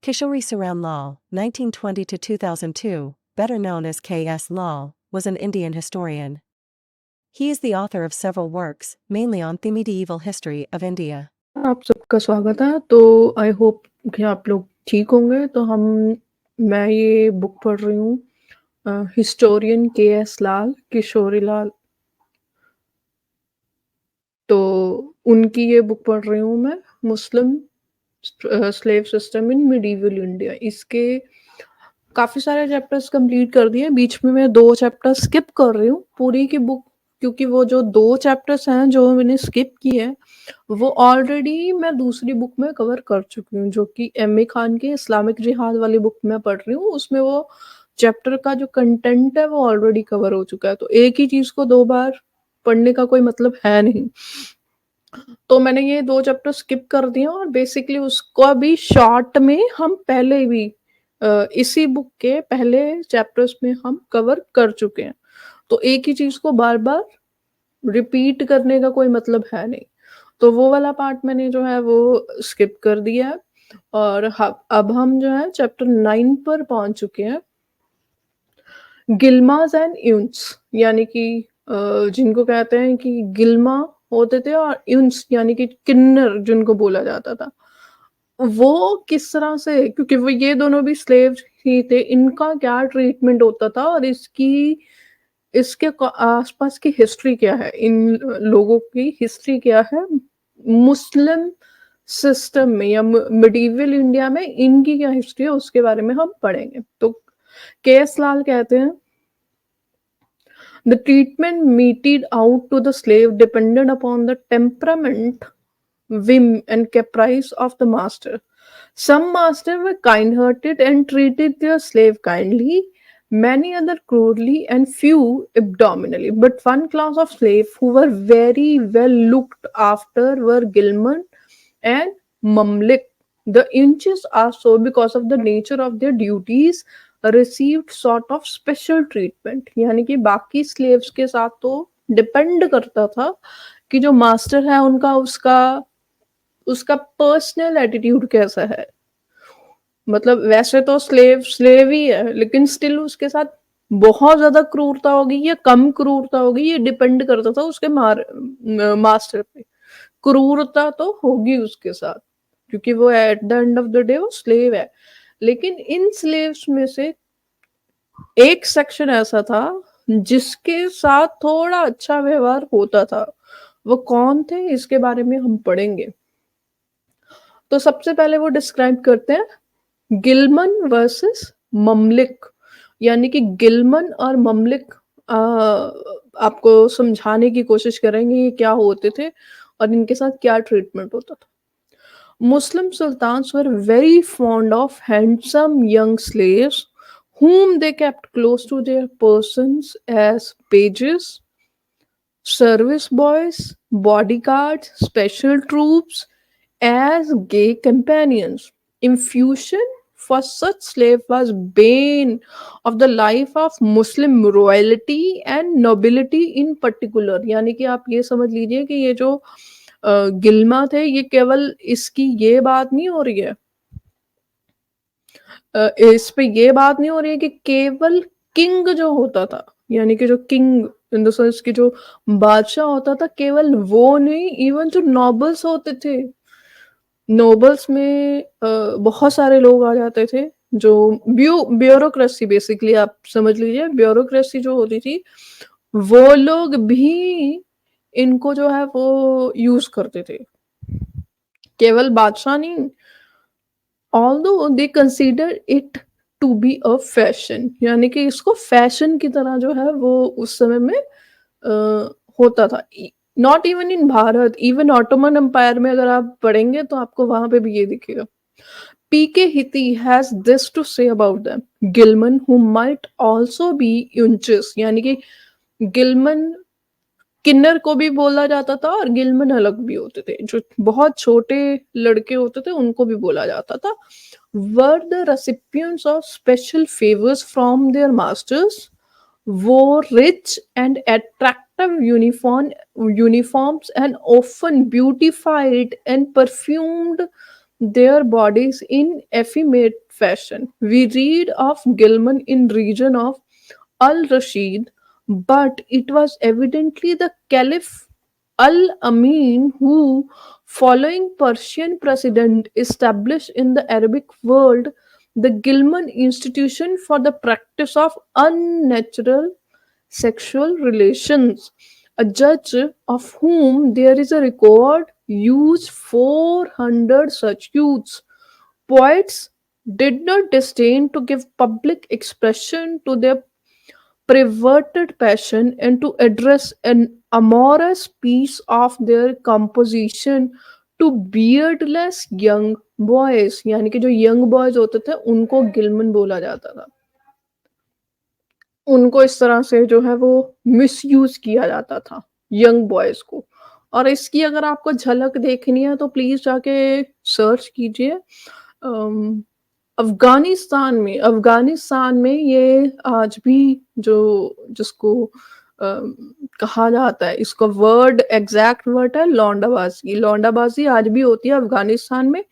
Kishori Saran Lal, 1920 to 2002, better known as K.S. Lal, was an Indian historian. He is the author of several works, mainly on the medieval history of India. आप सबका स्वागत है। तो I hope कि आप लोग ठीक होंगे। तो मैं ये बुक पढ़ रही हूँ, हिस्टोरियन के.एस. लाल, किशोरी लाल। तो उनकी ये बुक पढ़ रही हूँ मैं, Muslim slave system in medieval India. इसके काफ़ी सारे चैप्टर्स कंप्लीट कर दिए, बीच में मैं 2 चैप्टर स्किप कर रही हूँ पूरी की बुक, क्योंकि वो जो 2 चैप्टर्स हैं जो मैंने स्किप किए हैं, वो ऑलरेडी मैं दूसरी बुक में कवर कर चुकी हूँ, जो कि एम.ए. खान की इस्लामिक जिहाद वाली बुक मैं पढ़ रही हूँ। उसमें वो चैप्टर का जो कंटेंट है वो ऑलरेडी कवर हो चुका है, तो एक ही चीज़ को 2 बार पढ़ने का कोई मतलब है नहीं। तो मैंने ये 2 चैप्टर स्किप कर दिए और बेसिकली उसको अभी शॉर्ट में हम पहले भी इसी बुक के पहले चैप्टर्स में हम कवर कर चुके हैं। तो एक ही चीज़ को बार-बार रिपीट करने का कोई मतलब है नहीं। तो वो वाला पार्ट मैंने जो है वो स्किप कर दिया है और अब हम जो है चैप्टर 9 पर पहुँच चुके हैं। गिल्मास एंड यून्स, यानी कि जिनको कहते हैं कि गिल्मा होते थे और यून्स यानी कि किन्नर जिनको बोला जाता था। वो किस तरह से, क्योंकि वो ये दोनों भी स्लेव्स ही थे, इनका क्या ट्रीटमेंट होता था और इसके आसपास की हिस्ट्री क्या है, इन लोगों की हिस्ट्री क्या है मुस्लिम सिस्टम में या मिडीवल इंडिया में, इनकी क्या हिस्ट्री है उसके बारे में हम पढ़ेंगे। तो के.एस. लाल कहते हैं, the treatment meted out to the slave depended upon the temperament, whim, and caprice of the master. Some masters were kind-hearted and treated their slave kindly, many other cruelly, and few abdominally. But one class of slaves who were very well looked after were Gilman and Mamlik. The inches are so because of the nature of their duties received sort of special treatment, यानी कि बाकी slaves के साथ तो depend करता था कि जो मास्टर है उनका उसका उसका पर्सनल एटीट्यूड कैसा है। मतलब वैसे तो स्लेव ही है, लेकिन स्टिल उसके साथ बहुत ज्यादा क्रूरता होगी या कम क्रूरता होगी, ये डिपेंड करता था उसके मास्टर पे। क्रूरता तो होगी उसके साथ, क्योंकि वो at the end of the day वो स्लेव है। लेकिन इन स्लेव्स में से एक सेक्शन ऐसा था जिसके साथ थोड़ा अच्छा व्यवहार होता था। वो कौन थे, इसके बारे में हम पढ़ेंगे। तो सबसे पहले वो डिस्क्राइब करते हैं गिलमन वर्सेस ममलिक, यानी कि गिलमन और ममलिक। आपको समझाने की कोशिश करेंगे ये क्या होते थे और इनके साथ क्या ट्रीटमेंट होता था। Muslim sultans were very fond of handsome young slaves whom they kept close to their persons as pages, service boys, bodyguards, special troops, as gay companions. Infusion for such slave was bane of the life of Muslim royalty and nobility in particular। यानी कि आप ये समझ लीजिए कि ये जो गिल्मा थे, ये केवल इसकी ये बात नहीं हो रही है, इस पे ये बात नहीं हो रही है कि केवल किंग जो होता था, यानी कि जो किंग इन द सेंस की जो बादशाह होता था, केवल वो नहीं, इवन जो नॉबल्स होते थे, नोबल्स में बहुत सारे लोग आ जाते थे, जो ब्यूरोक्रेसी बेसिकली आप समझ लीजिए, ब्यूरोक्रेसी जो होती थी, वो लोग भी इनको जो है वो यूज करते थे, केवल बादशाह नहीं। Although they consider it to be a fashion, यानी कि इसको फैशन की तरह जो है वो उस समय में होता था। Not even in Bharat, even Ottoman empire में अगर आप पढ़ेंगे तो आपको वहां पे भी ये दिखेगा। P K Hitti has this to say about them, गिलमन who might also be eunuchs, यानी कि गिलमन किन्नर को भी बोला जाता था और गिलमन अलग भी होते थे, जो बहुत छोटे लड़के होते थे उनको भी बोला जाता था। Were the recipients of special favors from their masters, wore rich and attractive uniforms and often beautified and perfumed their bodies in effeminate fashion. We read of Gilman in region of Al-Rashid, but it was evidently the Caliph Al-Amin who, following Persian precedent, established in the Arabic world the Gilman Institution for the practice of unnatural sexual relations. A judge of whom there is a record used 400 such youths. Poets did not disdain to give public expression to their perverted passion and to address an amorous piece of their composition to beardless young boys, यानी कि जो young boys होते थे उनको गिलमन बोला जाता था। उनको इस तरह से जो है वो मिसयूज किया जाता था यंग बॉयज को। और इसकी अगर आपको झलक देखनी है तो प्लीज जाके सर्च कीजिए। अम, अफगानिस्तान में ये आज भी जो जिसको कहा जाता है, इसका वर्ड एग्जैक्ट वर्ड है लौंडाबाजी। लौंडाबाजी आज भी होती है अफगानिस्तान में।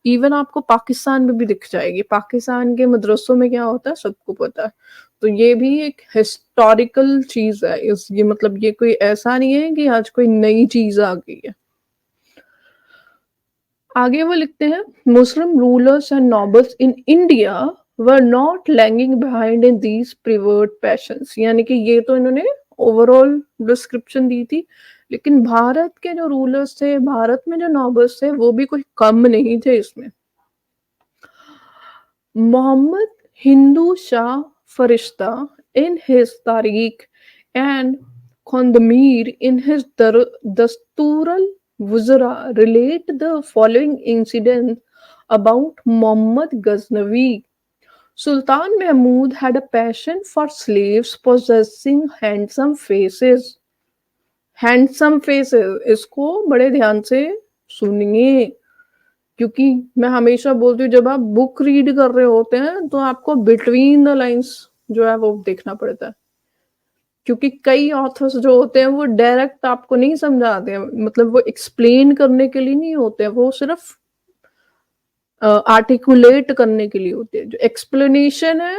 इवन आपको पाकिस्तान में भी दिख जाएगी। पाकिस्तान के मदरसों में क्या होता है सबको पता है। तो ये भी एक हिस्टोरिकल चीज है। इस ये मतलब ये कोई ऐसा नहीं है कि आज कोई नई चीज आ गई है। आगे वो लिखते हैं, मुस्लिम rulers and nobles in India were not lagging behind in these Prévert patience. यानी कि ये तो इन्होंने ओवरऑल डिस्क्रिप्शन दी थी, लेकिन भारत के जो रूलर्स थे, भारत में जो नॉबल्स थे, वो भी कोई कम नहीं थे इसमें। Muhammad Hindu Shah Farishta in his Tariq and Khandamir in his Dastural Wuzra relate the following incident about Muhammad Ghaznavi. Sultan Mahmud had a passion for slaves possessing handsome faces. Handsome faces, इसको बड़े ध्यान से सुनिए, क्योंकि मैं हमेशा बोलती हूँ जब आप बुक रीड कर रहे होते हैं तो आपको बिटवीन द लाइंस जो है वो देखना पड़ता है, क्योंकि कई ऑथर्स जो होते हैं वो डायरेक्ट आपको नहीं समझाते हैं, मतलब वो एक्सप्लेन करने के लिए नहीं होते हैं, वो सिर्फ आर्टिकुलेट करने के लिए होते हैं। जो एक्सप्लेनेशन है,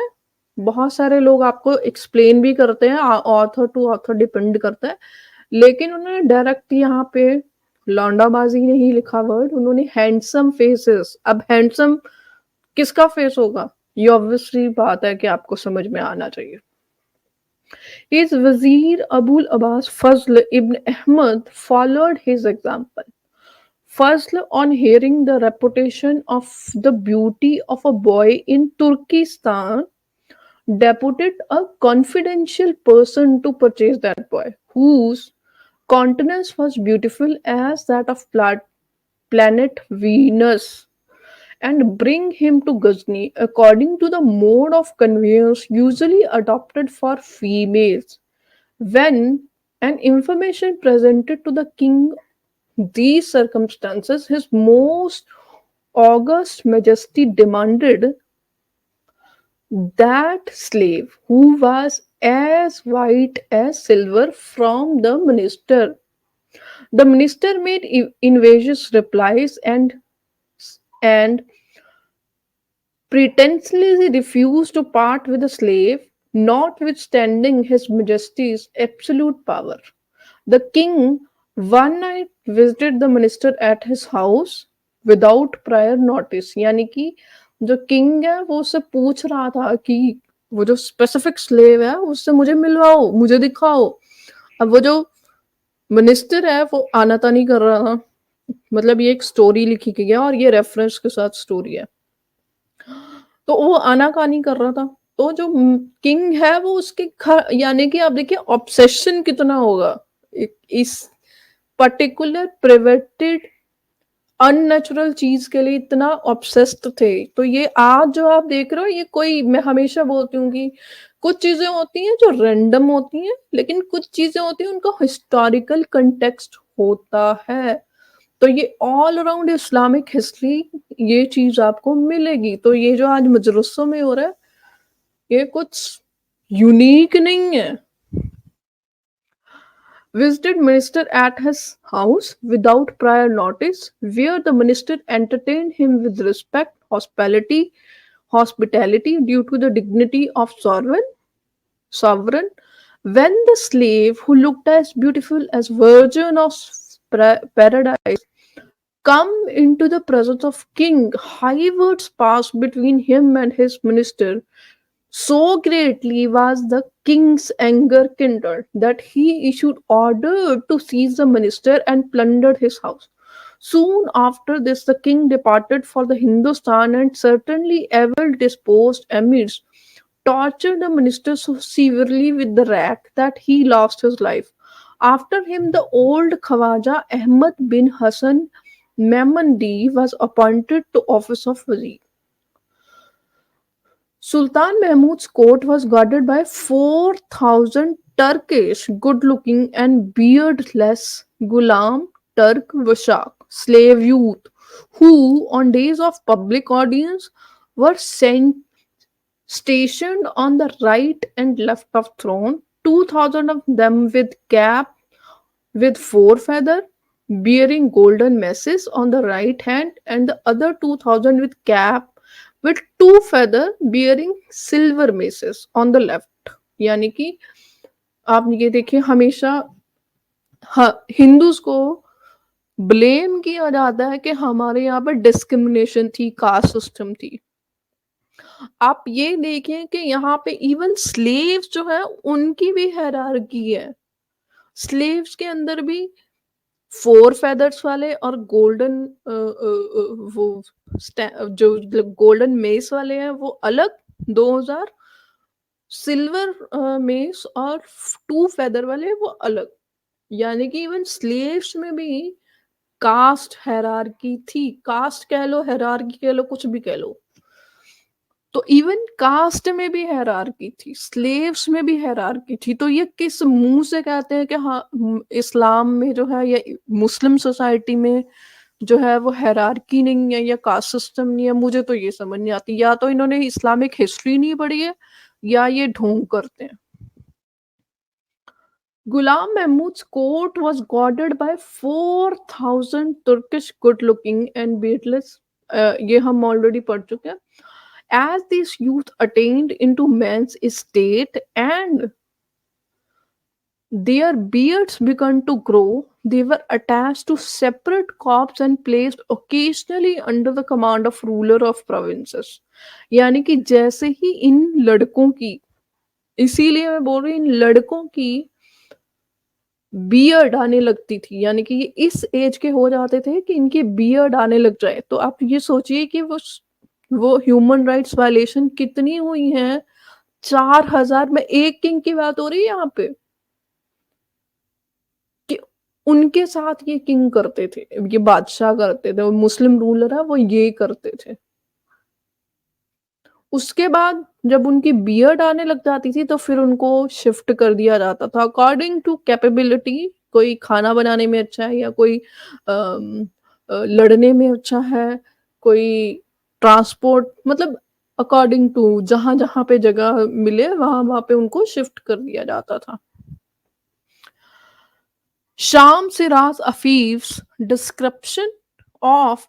बहुत सारे लोग आपको एक्सप्लेन भी करते हैं, ऑथर टू ऑथर डिपेंड करता है, लेकिन उन्होंने डायरेक्ट यहाँ पे लौंडाबाजी नहीं लिखा वर्ड, उन्होंने हैंडसम फेसेस। अब हैंडसम किसका फेस होगा, ये ऑब्वियसली बात है कि आपको समझ में आना चाहिए। His Wazir Abul Abbas Fazl ibn Ahmad followed his example. Fazl, on hearing the reputation of the beauty of a boy in Turkestan, deputed a confidential person to purchase that boy, whose countenance was beautiful as that of planet Venus, and bring him to Ghazni according to the mode of conveyance usually adopted for females. When an information presented to the king these circumstances, his most august majesty demanded that slave, who was as white as silver, from the minister. The minister made evasive replies and pretensiously refused to part with the slave, notwithstanding his majesty's absolute power. The king one night visited the minister at his house without prior notice. यानी कि जो king है वो उससे पूछ रहा था कि वो जो स्पेसिफिक स्लेव है उससे मुझे मिलवाओ, मुझे दिखाओ। अब वो जो मिनिस्टर है वो आना नहीं कर रहा था, मतलब ये एक स्टोरी लिखी गई है और ये रेफरेंस के साथ स्टोरी है, तो वो आनाकानी कर रहा था। तो जो किंग है वो उसके घर, यानी कि आप देखिए ऑब्सेशन कितना होगा इस पर्टिकुलर प्रिवेटेड अननेचुरल चीज के लिए, इतना ऑब्सेस्ड थे। तो ये आज जो आप देख रहे हो, ये कोई, मैं हमेशा बोलती हूँ कि कुछ चीजें होती हैं जो रैंडम होती हैं, लेकिन कुछ चीजें होती हैं उनका हिस्टोरिकल कंटेक्स्ट होता है। तो ये ऑल अराउंड इस्लामिक हिस्ट्री ये चीज आपको मिलेगी। तो ये जो आज मजरसों में हो रहा है ये कुछ यूनिक नहीं है। visited minister at his house without prior notice, where the minister entertained him with respect, hospitality due to the dignity of sovereign. When the slave, who looked as beautiful as virgin of paradise, come into the presence of king, high words passed between him and his minister. So greatly was the king's anger kindled that he issued order to seize the minister and plundered his house. Soon after this, the king departed for the Hindustan, and certainly evil disposed emirs tortured the minister so severely with the rack that he lost his life. After him, the old Khawaja Ahmad bin Hassan Memandi was appointed to office of Wazir. Sultan Mahmud's court was guarded by 4,000 Turkish, good looking and beardless Ghulam Turk Vashak, slave youth, who, on days of public audience, were stationed on the right and left of throne, 2,000 of them with cap with four feather, bearing golden messes on the right hand, and the other 2,000 with cap with two feather bearing silver messes on the left. यानी कि आप ये देखिए हमेशा Hindus को blame किया जाता है कि हमारे यहाँ पर डिस्क्रिमिनेशन थी, कास्ट सिस्टम थी। आप ये देखें कि यहाँ पे इवन स्लेव्स जो है उनकी भी हायरार्की है। स्लेव्स के अंदर भी फोर फेदर्स वाले और गोल्डन वो जो गोल्डन मेस वाले हैं वो अलग 2000, सिल्वर मेस और टू फेदर वाले वो अलग। यानी कि इवन स्लेव्स में भी कास्ट हायरार्की थी। कास्ट कह लो, हायरार्की कह लो, कुछ भी कह लो। तो इवन कास्ट में भी हायरार्की थी, स्लेव्स में भी हायरार्की थी। तो ये किस मुंह से कहते हैं कि हाँ इस्लाम में जो है या मुस्लिम सोसाइटी में जो है वो हायरार्की नहीं है या कास्ट सिस्टम नहीं है? मुझे तो ये समझ नहीं आती। या तो इन्होंने इस्लामिक हिस्ट्री नहीं पढ़ी है या ये ढोंग करते हैं। Ghulam Mahmud's court was guarded by 4,000 Turkish good-looking and beardless. ये हम ऑलरेडी पढ़ चुके हैं। As these youth attained into man's estate and their beards began to grow, they were attached to separate corps and placed occasionally under the command of ruler of provinces. यानी कि जैसे ही इन लड़कों की, इसीलिए मैं बोल रही हूँ, इन लड़कों की बियर्ड आने लगती थी, यानी कि ये इस एज के हो जाते थे कि इनके बियर्ड आने लग जाए। तो आप ये सोचिए कि वो ह्यूमन राइट्स वायलेशन कितनी हुई हैं। 4000 में एक किंग की बात हो रही है यहाँ पे कि उनके साथ ये किंग करते थे, ये बादशाह करते थे, मुस्लिम रूलर है वो ये करते थे। उसके बाद जब उनकी बियर्ड आने लग जाती थी तो फिर उनको शिफ्ट कर दिया जाता था अकॉर्डिंग टू कैपेबिलिटी। कोई खाना बनाने में अच्छा है या कोई लड़ने में अच्छा है, कोई ट्रांसपोर्ट, मतलब अकॉर्डिंग टू जहां जहां पे जगह मिले वहां वहां पे उनको शिफ्ट कर दिया जाता था। Sham Siraz Afif's description of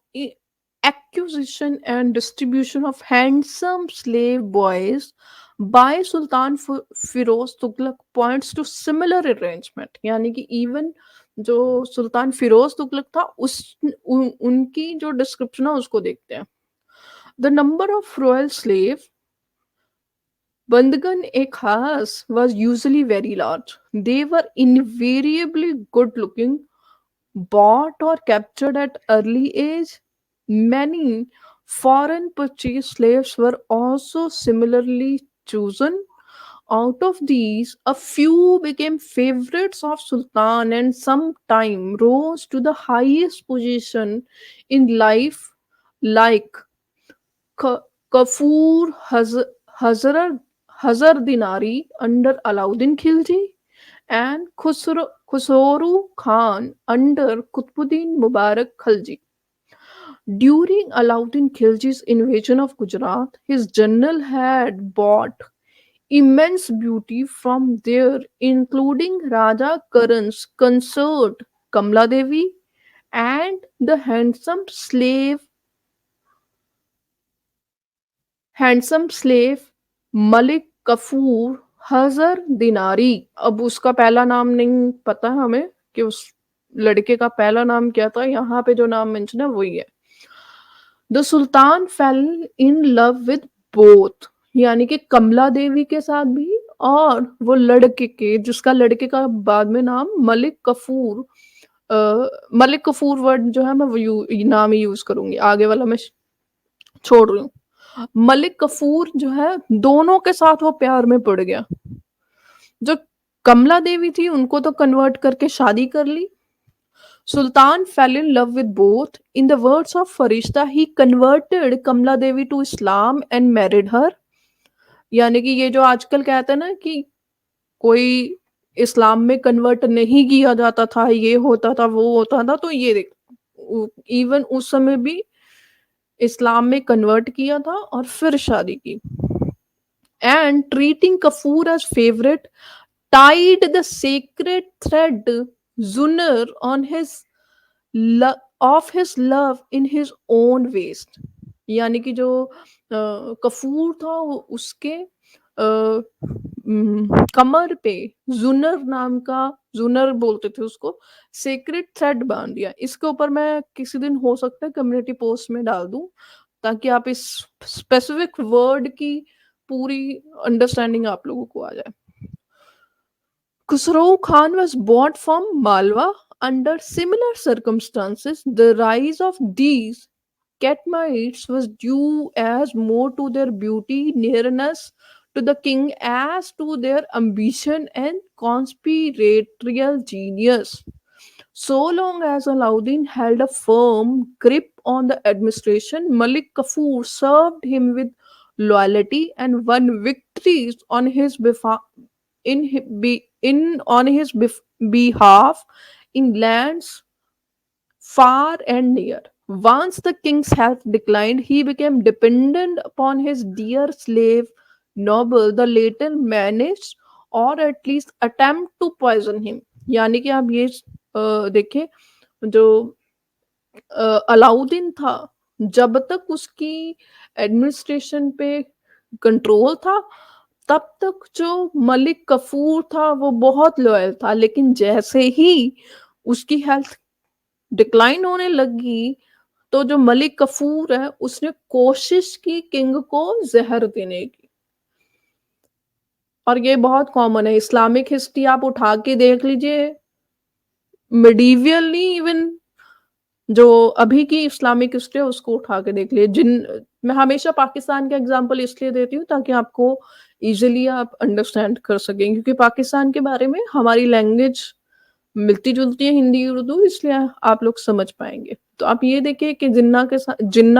acquisition and distribution of handsome slave boys by Sultan Firoz Tughlaq points to similar arrangement। यानी कि इवन जो सुल्तान फिरोज तुगलक था उनकी जो डिस्क्रिप्शन है उसको देखते हैं। The number of royal slave Bandhagan a khas was usually very large. They were invariably good looking, bought or captured at early age. Many foreign purchased slaves were also similarly chosen. Out of these, a few became favorites of Sultan and sometime rose to the highest position in life, like Kafur Hazar Dinari under Alauddin Khilji and Khusro Khan under Qutbuddin Mubarak Khalji. During Alauddin Khilji's invasion of Gujarat, his general had bought immense beauty from there, including Raja Karan's consort Kamla Devi and the handsome slave Malik Kafur Hazar Dinari. अब उसका पहला नाम नहीं पता हमें कि उस लड़के का पहला नाम क्या था, यहाँ पे जो नाम मेंशन है वही है। The sultan fail in love with both, यानी कि कमला देवी के साथ भी और वो लड़के के, जिसका लड़के का बाद में नाम मलिक कफूर, मलिक कफूर वर्ड जो है मैं वो नाम ही यूज करूंगी, आगे वाला मैं छोड़ रही हूँ। मलिक कफूर जो है दोनों के साथ वो प्यार में पड़ गया। जो कमला देवी थी उनको तो कन्वर्ट करके शादी कर ली। Sultan fell in love with both. In the words of Farishta, he converted Kamla Devi to Islam and married her. यानी कि ये जो आजकल कहते हैं ना कि कोई इस्लाम में कन्वर्ट नहीं किया जाता था, ये होता था, वो होता था, तो ये देख इवन उस समय भी इस्लाम में कन्वर्ट किया था और फिर शादी की। And treating Kafur as favourite tied the sacred thread Zunar on his of his love in his own waist। यानी कि जो कफूर था वो उसके कमर पे जुनर नाम का, जुनर बोलते थे उसको, सेक्रेट थ्रेड बांध दिया। इसके ऊपर मैं किसी दिन हो सकता है कम्युनिटी पोस्ट में डाल दूं ताकि आप इस स्पेसिफिक वर्ड की पूरी अंडरस्टैंडिंग आप लोगों को आ जाए। Khusrau Khan was bought from Malwa under similar circumstances. The rise of these Katmites was due as more to their beauty, nearness to the king, as to their ambition and conspiratorial genius. So long as Alauddin held a firm grip on the administration, Malik Kafur served him with loyalty and won victories on his behalf in lands far and near. Once the king's health declined, he became dependent upon his dear slave noble. The latter managed or at least attempt to poison him। यानी कि आप ये देखिए, जो अलाउद्दीन था जब तक उसकी एडमिनिस्ट्रेशन पे कंट्रोल था तब तक जो मलिक कफूर था वो बहुत लॉयल था, लेकिन जैसे ही उसकी हेल्थ डिक्लाइन होने लगी तो जो मलिक कफूर है उसने कोशिश की किंग को जहर देने की। और ये बहुत कॉमन है, इस्लामिक हिस्ट्री आप उठा के देख लीजिए, मिडीवियल नहीं, इवन जो अभी की इस्लामिक हिस्ट्री है उसको उठा के देख लिए। मैं हमेशा पाकिस्तान का एग्जांपल इसलिए देती हूँ ताकि आपको इजीली आप अंडरस्टैंड कर सकें, क्योंकि पाकिस्तान के बारे में हमारी लैंग्वेज मिलती जुलती है, हिंदी उर्दू, इसलिए आप लोग समझ पाएंगे। तो आप ये देखिए कि जिन्ना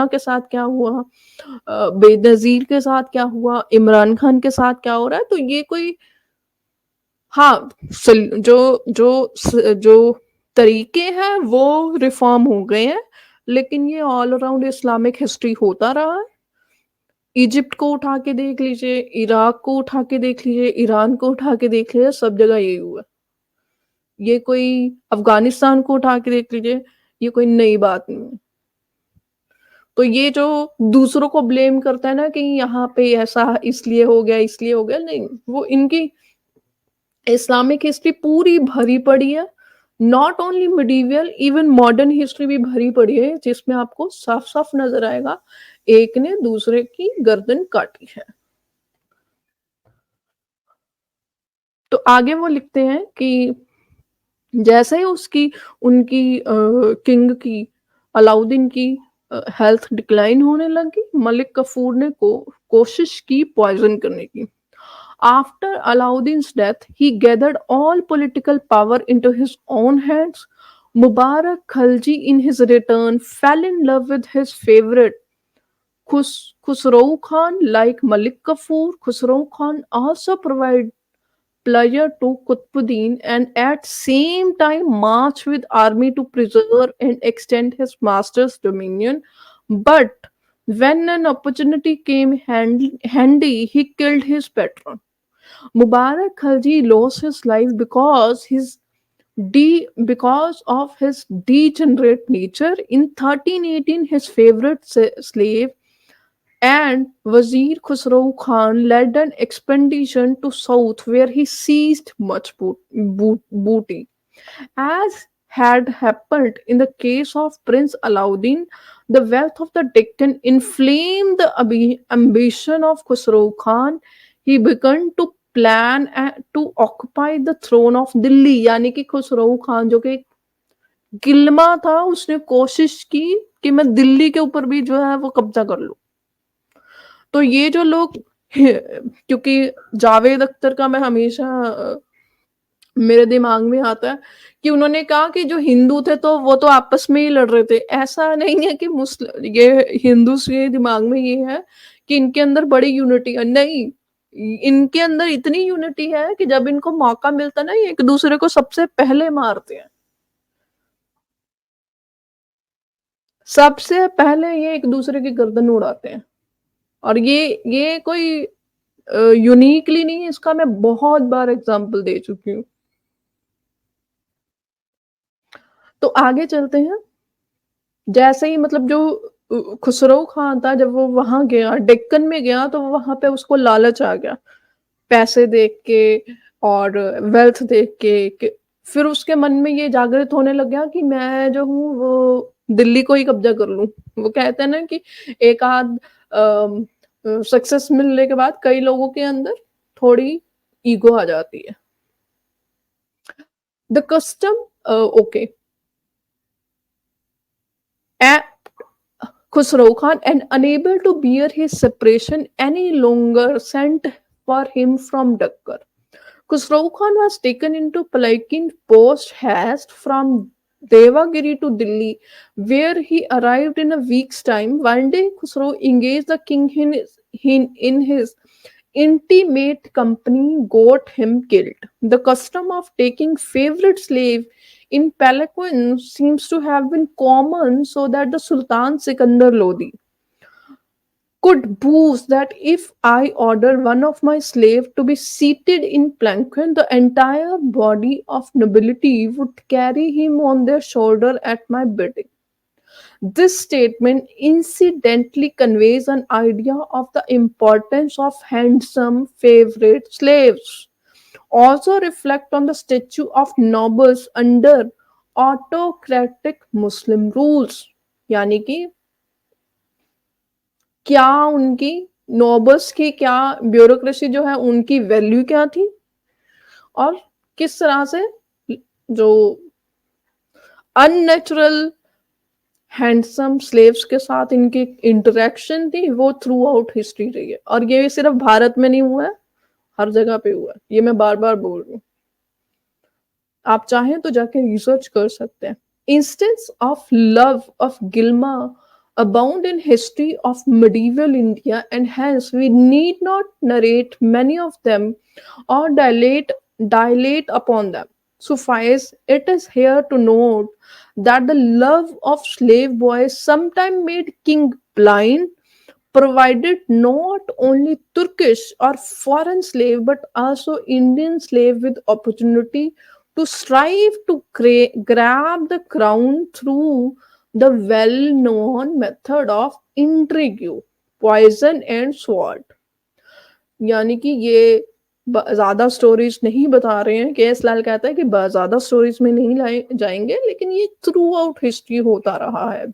के साथ क्या हुआ, बेनजीर के साथ क्या हुआ, इमरान खान के साथ क्या हो रहा है। तो ये कोई, हाँ, जो तरीके हैं वो रिफॉर्म हो गए हैं, लेकिन ये ऑल अराउंड इस्लामिक हिस्ट्री होता रहा है। इजिप्ट को उठा के देख लीजिए, इराक को उठा के देख लीजिए, ईरान को उठा के देख लीजिए, सब जगह यही हुआ। ये कोई अफगानिस्तान को उठा के देख लीजिए, ये कोई नई बात नहीं है। तो ये जो दूसरों को ब्लेम करता है ना कि यहाँ पे ऐसा इसलिए हो गया, नहीं, वो इनकी इस्लामिक हिस्ट्री पूरी भरी पड़ी है। Not only medieval, even modern history भी भरी पड़ी है, जिसमें आपको साफ साफ नजर आएगा एक ने दूसरे की गर्दन काटी है। तो आगे वो लिखते हैं कि जैसे ही उनकी किंग की, अलाउद्दीन की हेल्थ डिक्लाइन होने लगी, मलिक कफूर ने कोशिश की पॉइजन करने की। After Alauddin's death, he gathered all political power into his own hands. Mubarak Khalji, in his return, fell in love with his favorite Khusrau Khan. Like Malik Kafur, Khusrau Khan also provided pleasure to Qutbuddin and at same time marched with army to preserve and extend his master's dominion. But when an opportunity came handy, he killed his patron. Mubarak Khalji lost his life because of his degenerate nature. In 1318, his favorite slave and Wazir Khusrau Khan led an expedition to south where he seized much booty. As had happened in the case of Prince Alauddin, the wealth of the Deccan inflamed the ambition of Khusrau Khan. He began to plan to occupy the throne of Delhi. यानी कि खुसरो खान जो कि गिलमा था, उसने कोशिश की कि मैं दिल्ली के ऊपर भी जो है वो कब्जा कर लूं। तो ये जो लोग क्योंकि जावेद अख्तर का मैं हमेशा मेरे दिमाग में आता है कि उन्होंने कहा कि जो हिंदू थे तो वो तो आपस में ही लड़ रहे थे। ऐसा नहीं है कि मुस्लिम ये हिंदूस के दिमाग में ये है कि इनके अंदर बड़ी यूनिटी है, नहीं। इनके अंदर इतनी यूनिटी है कि जब इनको मौका मिलता है ना, ये एक-दूसरे को सबसे पहले मारते हैं। सबसे पहले ये एक-दूसरे की गर्दन उड़ाते हैं और ये कोई यूनिकली नहीं है, इसका मैं बहुत बार एग्ज़ाम्पल दे चुकी हूँ। तो आगे चलते हैं। जैसे ही मतलब जो खुसरो खान था, जब वो वहाँ गया, डेक्कन में गया, तो वहाँ पे उसको लालच आ गया, पैसे देख के और वेल्थ देख के कि फिर उसके मन में ये जागृत होने लग गया कि मैं जो हूँ वो दिल्ली को ही कब्ज़ा कर लूँ। वो कहते हैं ना कि एक आध सक्सेस मिलने के बाद कई लोगों के अंदर थोड़ी ईगो आ जाती है। The custom okay A Khusrau Khan, and unable to bear his separation any longer, sent for him from Dakkar. Khusrau Khan was taken into Palaikin post haste from Devagiri to Delhi, where he arrived in a week's time. One day, Khusrau engaged the king in his intimate company, got him killed. The custom of taking favorite slave in palanquins seems to have been common, so that the Sultan Sikandar Lodi could boast that if I order one of my slaves to be seated in palanquin, the entire body of nobility would carry him on their shoulder at my bidding. This statement incidentally conveys an idea of the importance of handsome favorite slaves. Also reflect on the statue of nobles under autocratic Muslim rules. यानी कि क्या उनकी nobles की क्या bureaucracy जो है उनकी value क्या थी और किस तरह से जो अननेचुरल हैंडसम स्लेव्स के साथ इनकी इंटरेक्शन थी वो थ्रू आउट हिस्ट्री रही है। और ये सिर्फ भारत में नहीं हुआ है, हर जगह पे हुआ है। ये मैं बार-बार बोल रही हूँ। आप चाहें तो जाके रिसर्च कर सकते हैं। Instances of love of Gilma abound in history of medieval India, and hence we need not narrate many of them or dilate upon them. Suffice it is here to note that the love of slave boys sometimes made king blind, provided not only Turkish or foreign slave but also Indian slave with opportunity to strive to grab the crown through the well-known method of intrigue, poison and sword. यानी कि ये ज्यादा stories नहीं बता रहे हैं। के S लाल कहता है कि ज्यादा स्टोरीज में नहीं लाए जाएंगे, लेकिन ये थ्रू आउट हिस्ट्री होता रहा है।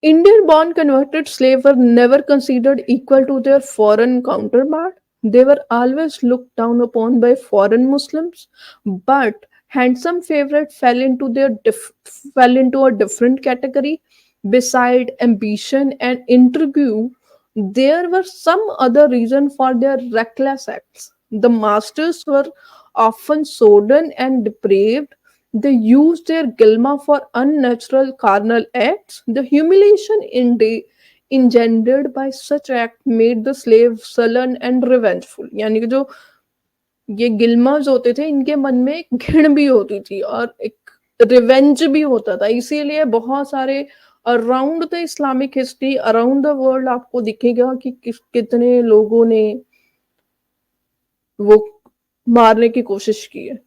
Indian born converted slaves were never considered equal to their foreign counterpart. They were always looked down upon by foreign Muslims, but handsome favorite fell into a different category. Beside ambition and intrigue, there were some other reason for their reckless acts. The masters were often sodden and depraved. They used their gilma for unnatural carnal acts. The humiliation engendered by such act made the slave sullen and revengeful. यानी कि जो ये गिल्माज होते थे, इनके मन में एक घिन भी होती थी और एक रिवेंज भी होता था। इसीलिए बहुत सारे around the Islamic history, around the world आपको दिखेगा कि कितने लोगों ने वो मारने की कोशिश की है।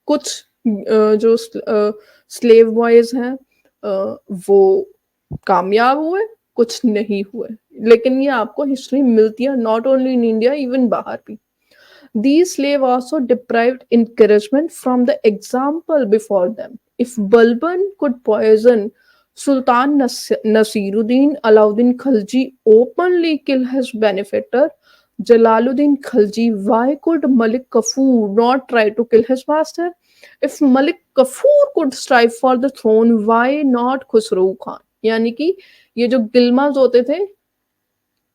कुछ जो स्लेव बॉयज हैं वो कामयाब हुए, कुछ नहीं हुए, लेकिन ये आपको हिस्ट्री मिलती है not only in India, even बाहर भी। These slaves also deprived encouragement from the example before them. If Balban could poison Sultan Nasiruddin, Alauddin Khalji openly kill his benefactor Jalaluddin Khalji, why could Malik Kafur not try to kill his master? If Malik Kafur could strive for the throne, why not Khusro Khan? यानी कि ये जो गिलमाज होते थे,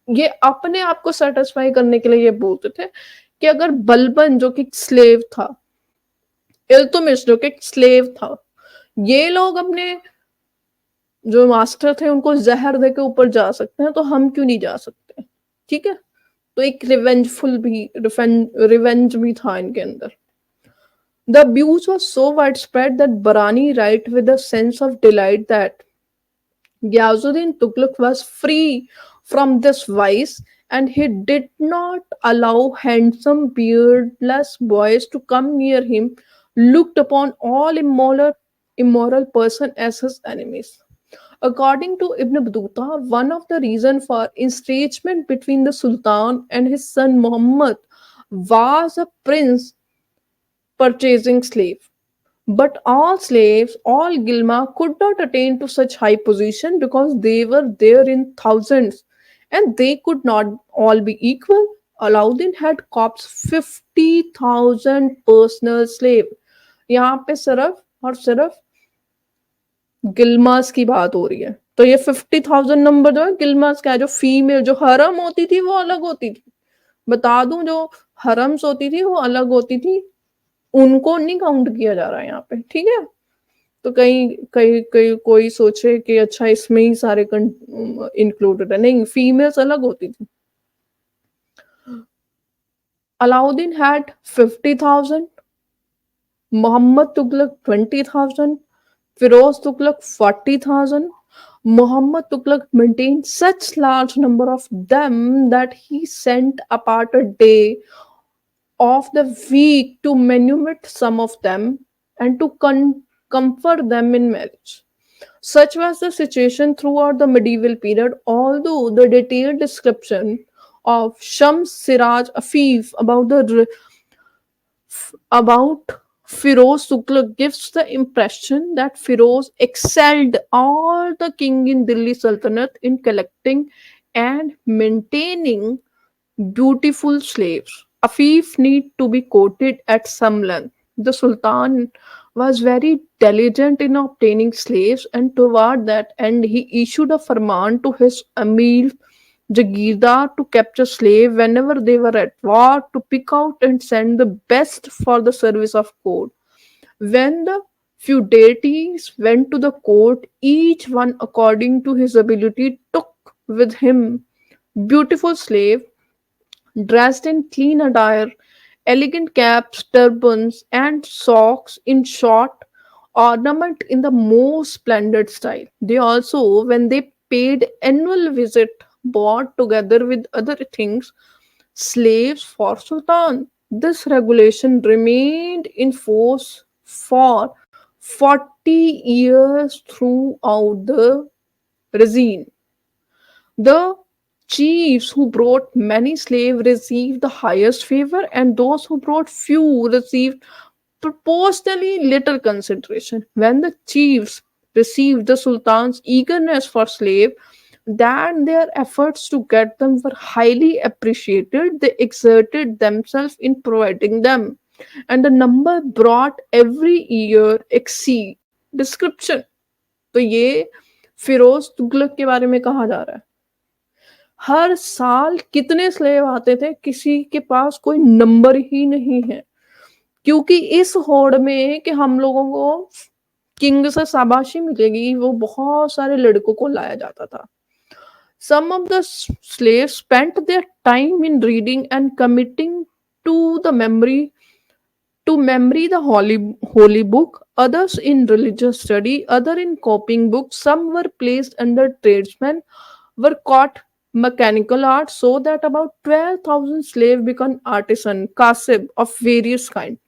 ये अपने आप को सेटिस्फाई करने के लिए ये बोलते थे कि अगर बलबन जो कि स्लेव था, इल्तुमिश जो कि स्लेव था, ये लोग अपने जो मास्टर थे उनको जहर दे के ऊपर जा सकते हैं, तो हम क्यों नहीं जा सकते? ठीक है, तो एक रिवेंज भी था इनके अंदर। The abuse was so widespread that Barani write with a sense of delight that Ghiazuddin Tughlaq was free from this vice, and he did not allow handsome beardless boys to come near him, looked upon all immoral person as his enemies. According to Ibn Battuta, one of the reasons for estrangement between the Sultan and his son Muhammad was a prince purchasing slave. But all Gilma could not attain to such high position because they were there in thousands and they could not all be equal. Alauddin had cops 50,000 personal slave. यहाँ पे सिर्फ और सिर्फ गिलमास की बात हो रही है। तो ये 50,000 नंबर जो है गिलमास का है, जो फीमेल जो हरम होती थी वो अलग होती थी। बता दूं, जो हरम्स होती थी वो अलग होती थी, उनको नहीं काउंट किया जा रहा है यहाँ पे, ठीक है। तो कहीं कहीं कहीं कोई सोचे कि अच्छा इसमें ही सारे इंक्लूडेड है, नहीं, फीमेल्स अलग होती थी। Alauddin had 50,000, Muhammad Tughlaq 20,000, Firoz Tughlaq 40,000. Muhammad Tughlaq maintained such large number of them that he sent apart a day of the week to manumit some of them and to comfort them in marriage. Such was the situation throughout the medieval period, although the detailed description of Shams Siraj Afif about Firoz Tughlaq gives the impression that Firoz excelled all the king in Delhi Sultanate in collecting and maintaining beautiful slaves. Afif need to be quoted at some length. The Sultan was very diligent in obtaining slaves, and toward that end, he issued a farman to his Amir Jagirdar to capture slaves whenever they were at war, to pick out and send the best for the service of court. When the feudates went to the court, each one according to his ability took with him beautiful slave dressed in clean attire, elegant caps, turbans, and socks, in short, ornament in the most splendid style. They also, when they paid annual visit, bought together with other things slaves for Sultan. This regulation remained in force for 40 years throughout the regime. The chiefs who brought many slaves received the highest favor, and those who brought few received proportionally little consideration. When the chiefs received the sultan's eagerness for slaves, then their efforts to get them were highly appreciated. They exerted themselves in providing them, and the number brought every year exceed description. तो ये फिरोज तुगलक के बारे में कहा जा रहा है। हर साल कितने स्लेव आते थे, किसी के पास कोई नंबर ही नहीं है, क्योंकि इस होड़ में कि हम लोगों को किंग से शाबाशी मिलेगी, वो बहुत सारे लड़कों को लाया जाता था। Some of the slaves spent their time in reading and committing to the memory to memory the holy book, others in religious study, other in copying books. Some were placed under tradesmen, were caught mechanical art, so that about 12,000 slaves become artisan, kasib of various kinds.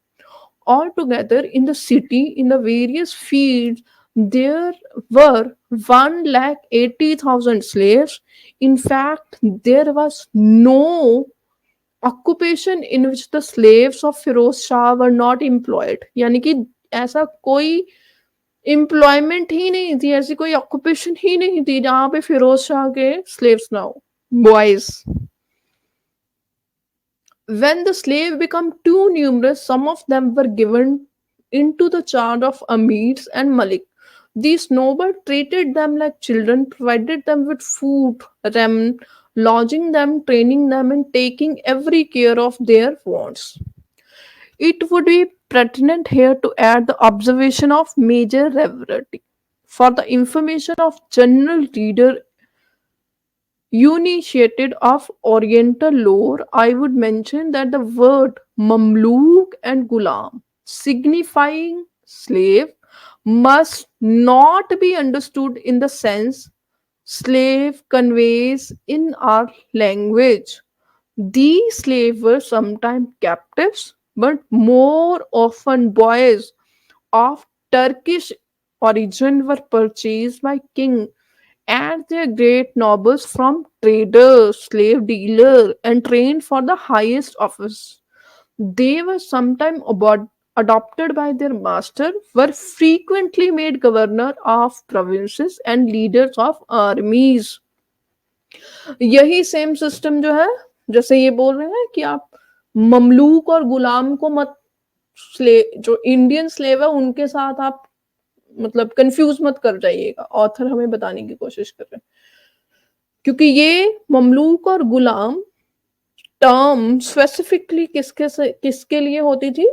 Altogether, in the city, in the various fields, there were 1,80,000 slaves. In fact, there was no occupation in which the slaves of Firoz Shah were not employed. यानी कि ऐसा कोई employment ही नहीं थी, ऐसी कोई occupation ही नहीं थी जहां पे फिरोज शाह के स्लेव्स ना हो. Boys. When the slaves become too numerous, some of them were given into the charge of amirs and malik. These nobles treated them like children, provided them with food, raiment, lodging them, training them, and taking every care of their wants. It would be pertinent here to add the observation of Major Reverity. For the information of general reader uninitiated of Oriental lore, I would mention that the word Mamluk and Gulam, signifying slave, must not be understood in the sense slave conveys in our language. These slaves were sometimes captives, but more often boys of Turkish origin were purchased by king and their great nobles from traders, slave dealers, and trained for the highest office. They were sometimes adopted by their master, were frequently made governor of provinces and leaders of armies. यही same system जो है, जैसे ये बोल रहे हैं कि आप ममलूक और गुलाम को मत जो इंडियन स्लेव है उनके साथ आप मतलब कंफ्यूज मत कर जाइएगा. ऑथर हमें बताने की कोशिश कर रहे हैं क्योंकि ये ममलूक और गुलाम टर्म स्पेसिफिकली किसके लिए होती थी,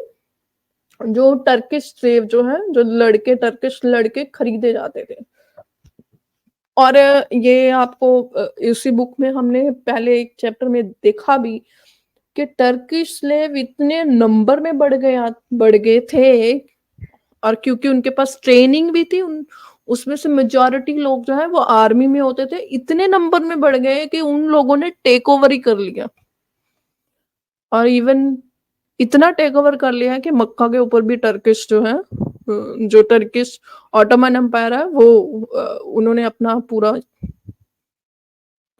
जो टर्किश स्लेव जो है, जो टर्किश लड़के खरीदे जाते थे. और ये आपको इसी बुक में हमने पहले एक चैप्टर में देखा भी कि टर्किश स्लेव इतने नंबर में बढ़ गए थे, और क्योंकि उनके पास ट्रेनिंग भी थी, उसमें से मेजॉरिटी लोग जो है वो आर्मी में होते थे, इतने नंबर में बढ़ गए कि उन लोगों ने टेक ओवर ही कर लिया. और इवन इतना टेक ओवर कर लिया है कि मक्का के ऊपर भी टर्किश जो है, जो टर्किश ऑटोमन एम्पायर है, वो उन्होंने अपना पूरा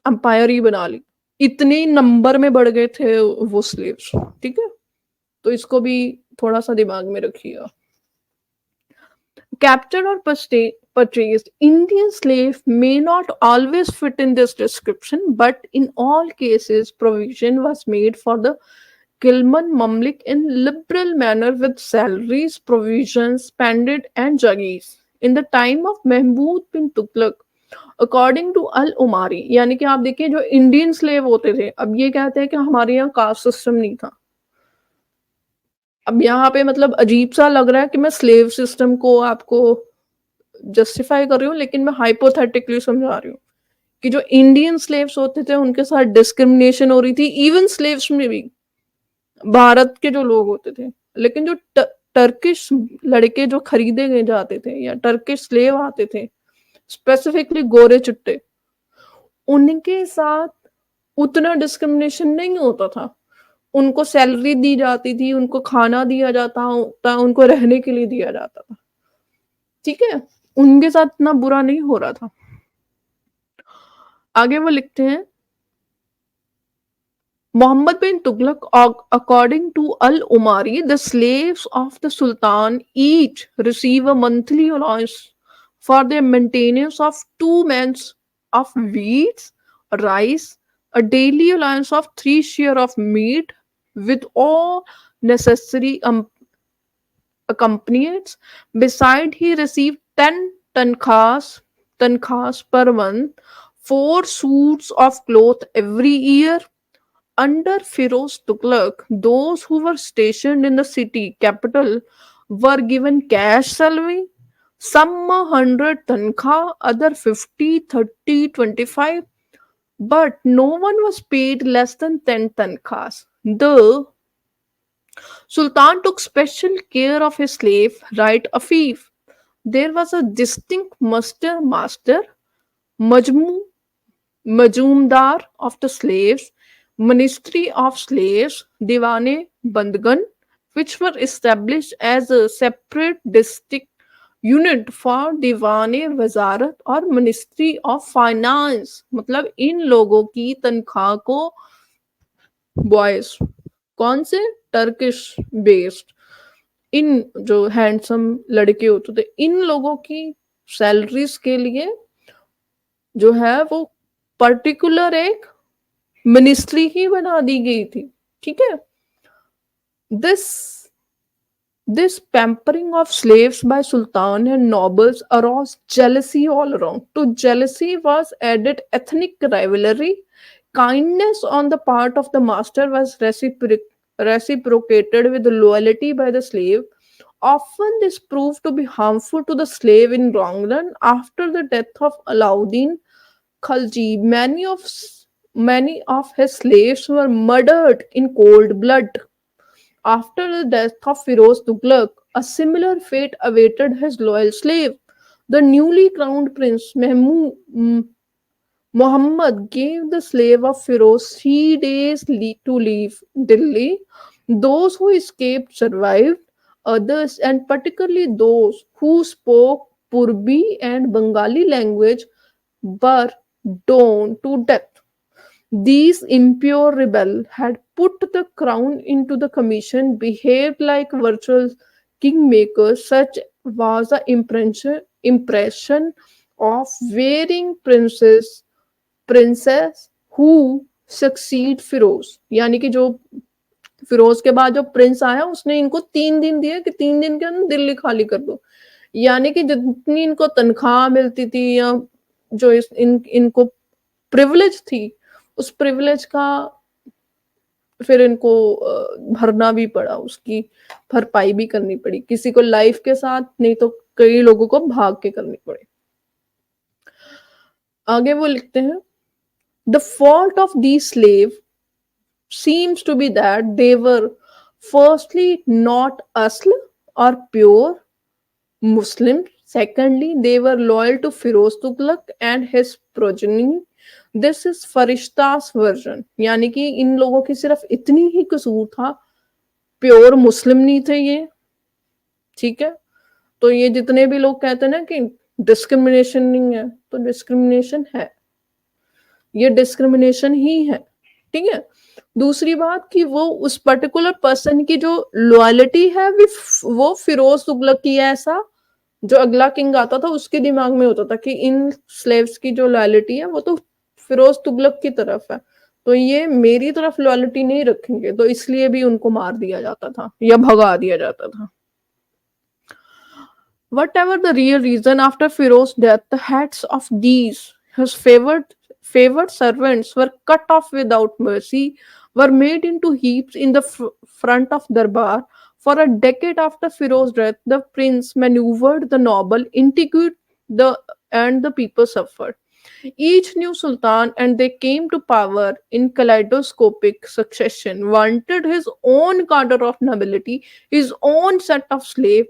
एम्पायर ही बना ली. इतने नंबर में बढ़ गए थे वो स्लेव्स. ठीक है, तो इसको भी थोड़ा सा दिमाग में रखिएगा. Captured or purchased Indian slave may not always fit in this description, but in all cases, provision was made for the Gilman Mamlik in liberal manner with salaries, provisions, pandit, and jagis. In the time of Mahmud bin Tughlaq, according to al Umari, यानी कि आप देखिए जो Indian slave होते थे, अब ये कहते हैं कि हमारे यहाँ कास्ट सिस्टम नहीं था. अब यहाँ पे मतलब अजीब सा लग रहा है कि मैं स्लेव सिस्टम को आपको जस्टिफाई कर रही हूँ, लेकिन मैं हाइपोथेटिकली समझा रही हूँ कि जो इंडियन स्लेव्स होते थे उनके साथ डिस्क्रिमिनेशन हो रही थी, इवन स्लेव्स में भी, भारत के जो लोग होते थे. लेकिन जो टर्किश लड़के जो खरीदे गए जाते थे या टर्किश स्लेव आते थे, स्पेसिफिकली गोरे चिट्टे, उनके साथ उतना डिस्क्रिमिनेशन नहीं होता था. उनको सैलरी दी जाती थी, उनको खाना दिया जाता था, उनको रहने के लिए दिया जाता था. ठीक है, उनके साथ इतना बुरा नहीं हो रहा था. आगे वो लिखते हैं, Muhammad bin Tughlaq, according to Al-Umari, the slaves of the Sultan each receive a monthly allowance for their maintenance of 2 months of wheat, rice, a daily allowance of 3 share of meat, with all necessary accompaniments. Beside, he received 10 tankhas per month, 4 suits of cloth every year. Under Firoz Tughlaq, those who were stationed in the city capital were given cash salary, some 100 tankha, other 50, 30, 25, but no one was paid less than 10 tankhas. The Sultan took special care of his slave, right Afif. There was a distinct master, Majmu, Majumdar of the slaves, Ministry of Slaves, Diwane Bandgan, which were established as a separate district unit for दीवान वजारत और ministry of finance. मतलब इन लोगों की तनख्वाह को boys कौन से टर्किश बेस्ड इन जो हैंडसम लड़के होते थे इन लोगों की सैलरीज के लिए जो है वो पर्टिकुलर एक मिनिस्ट्री ही बना दी गई थी। ठीक है। This This pampering of slaves by sultan and nobles aroused jealousy all around. To jealousy was added ethnic rivalry. Kindness on the part of the master was reciprocated with loyalty by the slave. Often this proved to be harmful to the slave in long run. After the death of Alauddin Khalji, many of his slaves were murdered in cold blood. After the death of Firoz Tughlaq, a similar fate awaited his loyal slave. The newly crowned prince Muhammad gave the slave of Firoz 3 days to leave Delhi. Those who escaped survived, others, and particularly those who spoke Purbi and Bengali language, were doomed to death. These impure rebels had put the crown into the commission, behaved like virtual kingmakers. Such was the impression of wearing princess who succeed Firoz. यानी कि जो फिरोज के बाद जो Prince आया उसने इनको 3 दिन दिए कि 3 दिन के अंदर दिल्ली खाली कर दो। यानी कि जितनी इनको तनख्वाह मिलती थी या जो इनको प्रिविलेज थी उस प्रिविलेज का फिर इनको भरना भी पड़ा, उसकी भरपाई भी करनी पड़ी, किसी को लाइफ के साथ नहीं तो कई लोगों को भाग के करनी पड़ी। आगे वो लिखते हैं the fault of the slave seems to be that they were firstly not asl or pure Muslims. Secondly, they were loyal to Firoz Tughlaq and his progeny. This is Firishta's version. यानी कि इन लोगों की सिर्फ इतनी ही कसूर था, प्योर मुस्लिम नहीं थे ये। ठीक है। तो ये जितने भी लोग कहते हैं ना कि डिस्क्रिमिनेशन नहीं है, तो डिस्क्रिमिनेशन है, ये डिस्क्रिमिनेशन ही है। ठीक है। दूसरी बात कि वो उस पर्टिकुलर पर्सन की जो लॉयलिटी है वो फिरोज तुगलक की है, ऐसा जो अगला किंग आता था उसके दिमाग में होता था कि इन स्लेव्स की जो लॉयलिटी है वो तो फिरोज तुगलक की तरफ है, तो ये मेरी तरफ लॉयलिटी नहीं रखेंगे, तो इसलिए भी उनको मार दिया जाता था या भगा दिया जाता था। Whatever the real reason, after Firoz's death, the heads of these his favored servants were cut off without mercy, were made into heaps in the front of Darbar. For a decade after Firoz's death, the prince maneuvered the noble, intrigued and the people suffered. Each new sultan, and they came to power in kaleidoscopic succession, wanted his own cadre of nobility, his own set of slaves,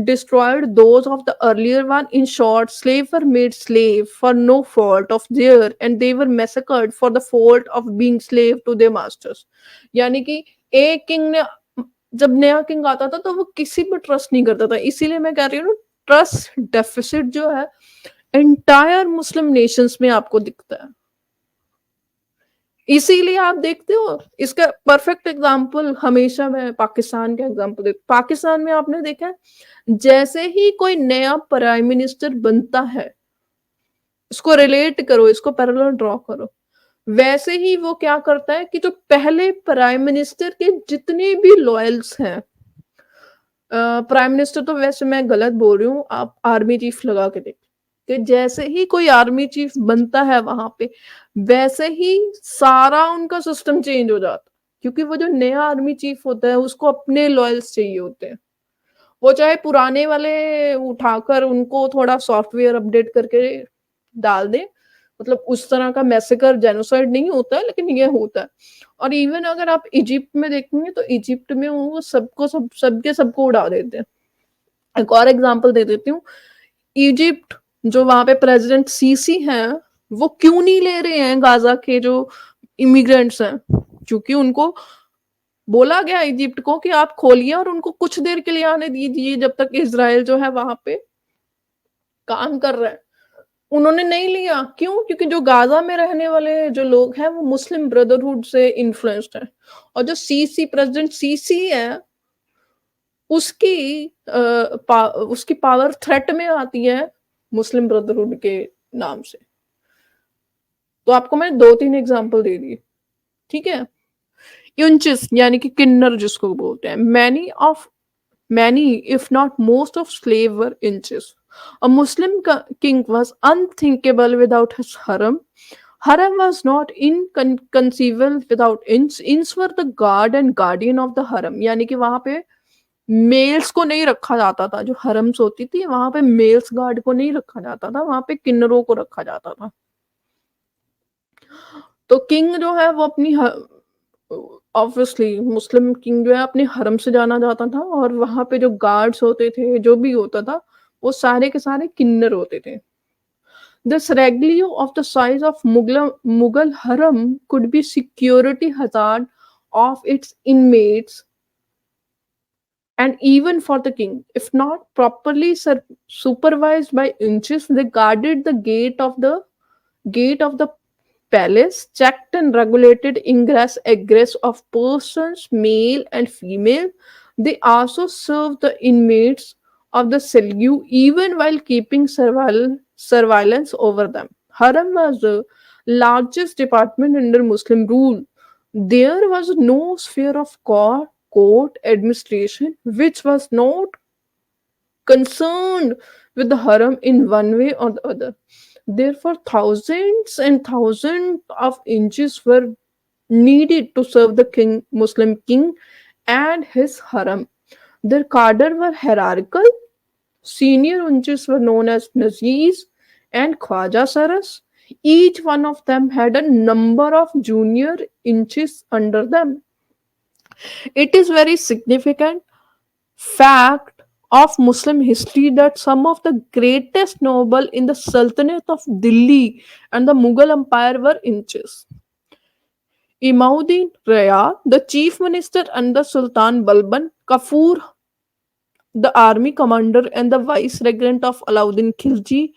destroyed those of the earlier one. In short, slaves were made slave for no fault of their, and they were massacred for the fault of being slave to their masters. यानी कि एक king ने जब नया king आता था तो वो किसी पर ट्रस्ट नहीं करता था। इसीलिए मैं कह रही हूँ ट्रस्ट डेफिसिट जो है एंटायर मुस्लिम नेशंस में आपको दिखता है। इसीलिए आप देखते हो इसका परफेक्ट एग्जांपल हमेशा मैं पाकिस्तान का एग्जांपल देती हूँ। पाकिस्तान में आपने देखा है जैसे ही कोई नया प्राइम मिनिस्टर बनता है, इसको रिलेट करो, इसको पैरेलल ड्रॉ करो, वैसे ही वो क्या करता है कि जो पहले प्राइम मिनिस्टर के जितने भी लॉयल्स हैं, प्राइम मिनिस्टर तो वैसे मैं गलत बोल रही हूँ, आप आर्मी चीफ लगा के देखो कि जैसे ही कोई आर्मी चीफ बनता है वहां पे, वैसे ही सारा उनका सिस्टम चेंज हो जाता है, क्योंकि वो जो नया आर्मी चीफ होता है उसको अपने लॉयल्स चाहिए होते हैं। वो चाहे पुराने वाले उठाकर उनको थोड़ा सॉफ्टवेयर अपडेट करके डाल दे, मतलब उस तरह का मैसेकर जेनोसाइड नहीं होता है, लेकिन ये होता है। और इवन अगर आप इजिप्ट में देखेंगे तो इजिप्ट में वो सबको सबको उड़ा देते हैं। एक और एग्जांपल दे देती हूँ। इजिप्ट जो वहां पे प्रेसिडेंट सीसी हैं, वो क्यों नहीं ले रहे हैं गाजा के जो इमिग्रेंट्स हैं? क्योंकि उनको बोला गया इजिप्ट को कि आप खोलिए और उनको कुछ देर के लिए आने दीजिए जब तक इज़राइल जो है वहां पे काम कर रहा है। उन्होंने नहीं लिया, क्यों? क्योंकि जो गाजा में रहने वाले जो लोग हैं वो मुस्लिम ब्रदरहुड से इन्फ्लुएंस्ड हैं। और जो सीसी प्रेसिडेंट सीसी है, उसकी उसकी पावर थ्रेट में आती है मुस्लिम ब्रदरहुड के नाम से। तो आपको मैंने 2-3 एग्जांपल दे दिए, ठीक है? यूनचिस यानी कि किन्नर जिसको बोलते हैं। Many, if not most of slave were inches. A Muslim king was unthinkable without his harem. Harem was not inconceivable without inch. Inch were the guard and guardian of the harem. यानी कि वहां पे mails को नहीं रखा जाता था। जो हरम्स होती थी वहां पे मेल्स गार्ड को नहीं रखा जाता था, वहां पे किन्नरों को रखा जाता था। तो किंग जो है वो अपनी ऑब्वियसली मुस्लिम किंग जो है अपने हरम से जाना जाता था, और वहां पे जो गार्ड्स होते थे, जो भी होता था, वो सारे के सारे किन्नर होते थे। This regalia of the size of Mughal harem could be security hazard of its inmates and even for the king. If not properly supervised by inches, they guarded the gate of the palace, checked and regulated ingress egress of persons, male and female. They also served the inmates of the Seljuk even while keeping surveillance over them. Haram was the largest department under Muslim rule. There was no sphere of court administration which was not concerned with the haram in one way or the other. Therefore, thousands and thousands of inches were needed to serve the Muslim king and his harem. Their cadre were hierarchical. Senior inches were known as Naziz and Khwaja Saras. Each one of them had a number of junior inches under them. It is very significant fact of Muslim history that some of the greatest noble in the Sultanate of Delhi and the Mughal Empire were inches. Imauddin Raya, the chief minister under Sultan Balban, Kafur, the army commander and the vice regent of Alauddin Khilji,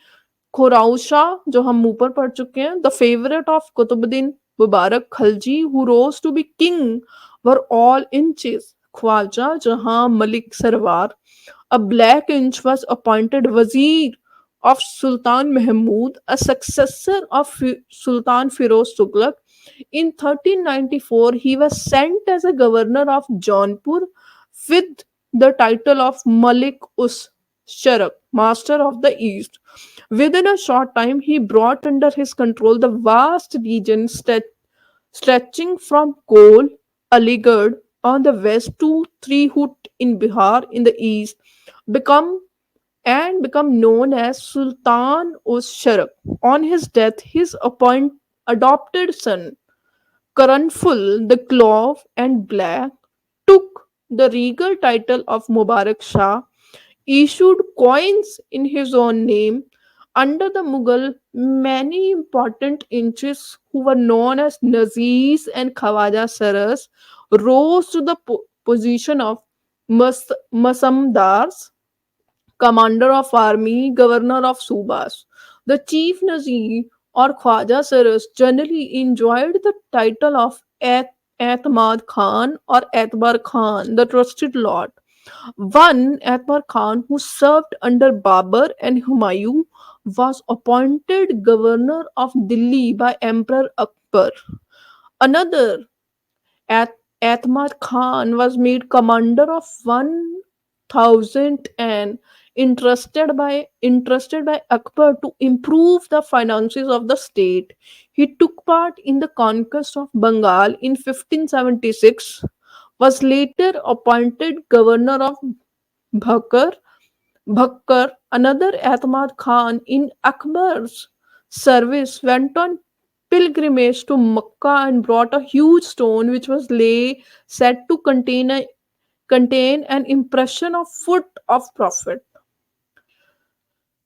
Khorausha, जो हम ऊपर पढ़ चुके हैं, the favorite of Qutbuddin Mubarak Khalji, who rose to be king, were all inches. Khwaja Jahan Malik Sarwar, a black inch, was appointed Wazir of Sultan Mahmud, a successor of Sultan Firoz Tughlaq. In 1394, he was sent as a governor of Jaunpur with the title of Malik us Sharak, Master of the East. Within a short time, he brought under his control the vast region stretching from Kol, Aligarh on the west to Trihut in Bihar in the east, become become known as Sultan us Sharak. On his death, his adopted son, Karanful the Clove and Black, took the regal title of Mubarak Shah, issued coins in his own name. Under the Mughal, many important inches who were known as Nazis and Khawaja Saras rose to the position of Masamdars, commander of army, governor of Subas. The chief Nazir or Khwaja Saras generally enjoyed the title of Atmad Khan or Atbar Khan, the trusted lord. One, Atbar Khan, who served under Babur and Humayun, was appointed governor of Delhi by Emperor Akbar. Another, Atmar Khan, was made commander of 1,000 and entrusted by Akbar to improve the finances of the state. He took part in the conquest of Bengal in 1576, was later appointed governor of Bhakkar. Another Atmad Khan in Akbar's service went on pilgrimage to Makkah and brought a huge stone which was said to contain an impression of foot of Prophet.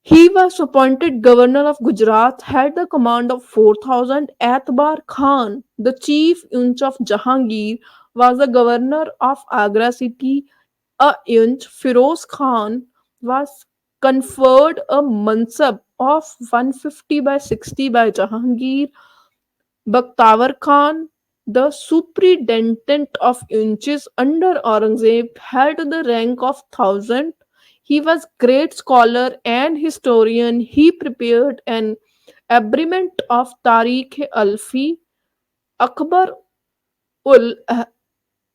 He was appointed governor of Gujarat, had the command of 4,000. Atbar Khan, the chief unch of Jahangir, was the governor of Agra city. A unch, Firoz Khan, was conferred a mansab of 150 by 60 by Jahangir. Bakhtavar Khan, the superintendent of unches under Aurangzeb, held the rank of thousand. He was great scholar and historian. He prepared an abridgment of Tariq-e-Alfi. Akbar ul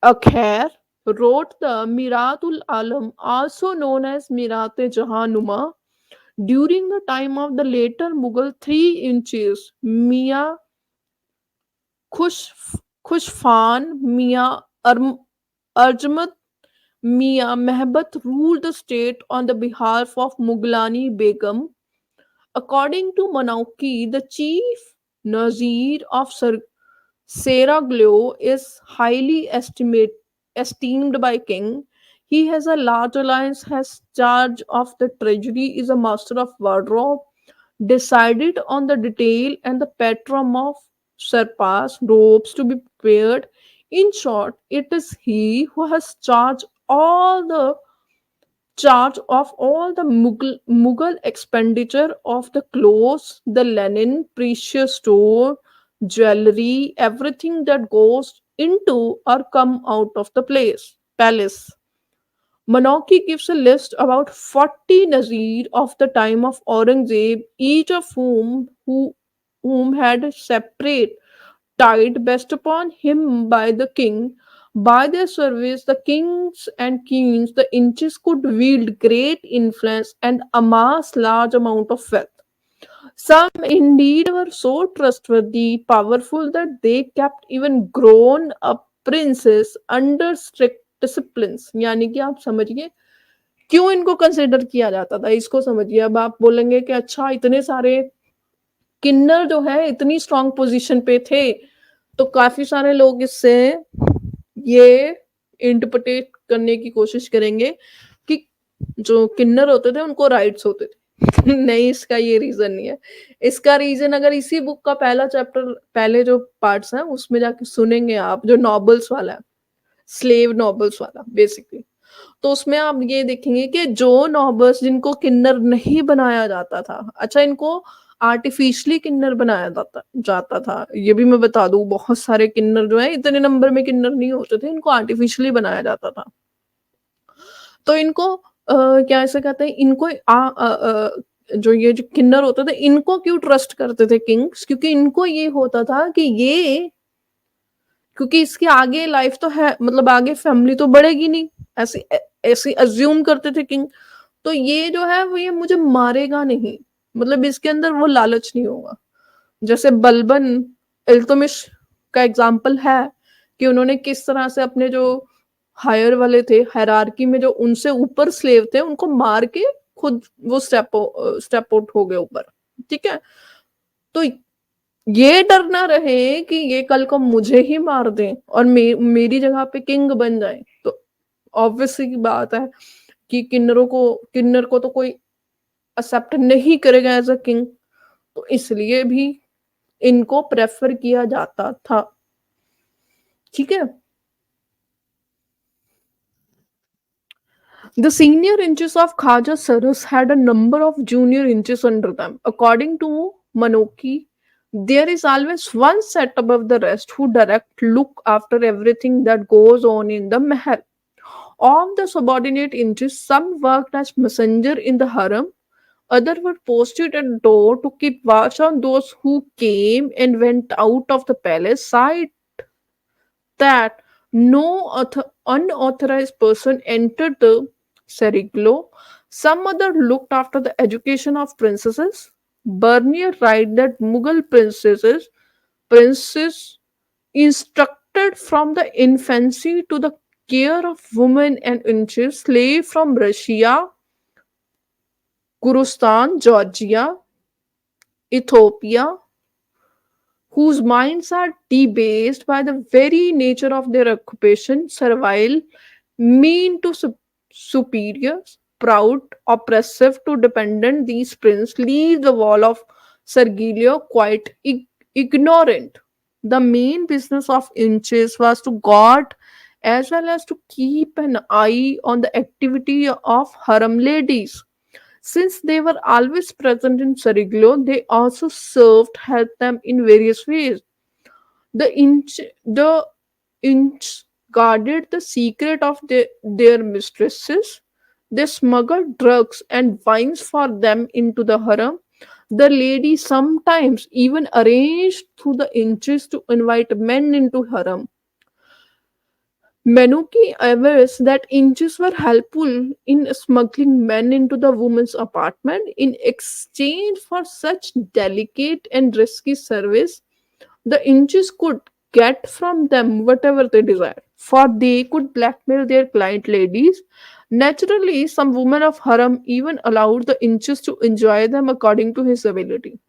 Akher wrote the Miratul Alam, also known as Mirat-e Jahanuma, during the time of the later Mughal three inches, Mia Khush Khushfan, Mia Arjamand, Mia Mehbat ruled the state on the behalf of Mughlani Begum. According to Manouki, the chief Nazir of Seraglio is esteemed by king. He has a large alliance, has charge of the treasury, is a master of wardrobe, decided on the detail and the patron of surpass robes to be prepared. In short, it is he who has charge of all the Mughal expenditure of the clothes, the linen, precious store, jewelry, everything that goes into or come out of the palace. Manouki gives a list about 40 Nazir of the time of Aurangzeb, each of whom had a separate tied based upon him by the king. By their service, the kings and queens, the inches could wield great influence and amass large amount of wealth. Some indeed were so trustworthy, powerful that they kept even grown up princes under strict disciplines. यानी कि आप समझिए क्यों इनको consider किया जाता था, इसको समझिए। अब आप बोलेंगे कि अच्छा इतने सारे किन्नर जो है इतनी स्ट्रांग पोजीशन पे थे, तो काफी सारे लोग इससे ये इंटरप्रेट करने की कोशिश करेंगे कि जो किन्नर होते थे उनको राइट्स होते थे। नहीं, इसका ये रीजन नहीं है। इसका रीजन अगर इसी बुक का पहला चैप्टर, पहले जो पार्ट्स हैं उसमें जाके सुनेंगे आप, जो नॉवेल्स वाला है, स्लेव नॉवेल्स वाला बेसिकली, तो उसमें आप ये देखेंगे कि जो नॉबर्स जिनको किन्नर नहीं बनाया जाता था, अच्छा इनको आर्टिफिशियली किन्नर बनाया जाता जाता था, ये भी मैं बता दूं, बहुत सारे किन्नर जो है इतने नंबर में किन्नर नहीं होते थे, इनको आर्टिफिशियली बनाया जाता था। तो इनको क्या ऐसे कहते हैं, इनको जो ये जो किन्नर होते थे इनको क्यों ट्रस्ट करते थे किंग्स, क्योंकि इनको ये होता था कि ये, क्योंकि इसके आगे लाइफ तो है, मतलब आगे फैमिली तो बढ़ेगी नहीं, ऐसे ऐसे अज्यूम करते थे किंग, तो ये जो है वो ये मुझे मारेगा नहीं, मतलब इसके अंदर वो लालच नहीं होगा। जैसे बलबन इल्तुतमिश का एग्जाम्पल है कि उन्होंने किस तरह से अपने जो हायर वाले थे, हायरार्की में जो उनसे ऊपर स्लेव थे, उनको मार के खुद वो स्टेप आउट हो गए ऊपर। ठीक है, तो ये डर ना रहे कि ये कल को मुझे ही मार दें और मेरी जगह पे किंग बन जाए, तो ऑब्वियसली की बात है कि किन्नर को तो कोई एक्सेप्ट नहीं करेगा एज अ किंग, तो इसलिए भी इनको प्रेफर किया जाता था। ठीक है, the senior inches of Khaja Sarus had a number of junior inches under them. According to Manoki, there is always one set above the rest who direct look after everything that goes on in the mahal. Of the subordinate inches, some worked as messenger in the harem, others were posted at the door to keep watch on those who came and went out of the palace. Side that no unauthorized person entered the Seriglo. Some other looked after the education of princesses. Bernier writes that Mughal princes instructed from the infancy to the care of women and inches, slave from Russia, Gurustan, Georgia, Ethiopia, whose minds are debased by the very nature of their occupation, servile, mean to superiors, proud, oppressive to dependent, these princes leave the wall of Sergilio quite ignorant. The main business of inches was to guard as well as to keep an eye on the activity of harem ladies. Since they were always present in Seriglo, they also served help them in various ways. The inch guarded the secret of their mistresses. They smuggled drugs and wines for them into the harem. The lady sometimes even arranged through the inches to invite men into harem. Menuki avers that inches were helpful in smuggling men into the woman's apartment in exchange for such delicate and risky service. The inches could get from them whatever they desired, for they could blackmail their client ladies. Naturally, some women of harem even allowed the inches to enjoy them according to his ability.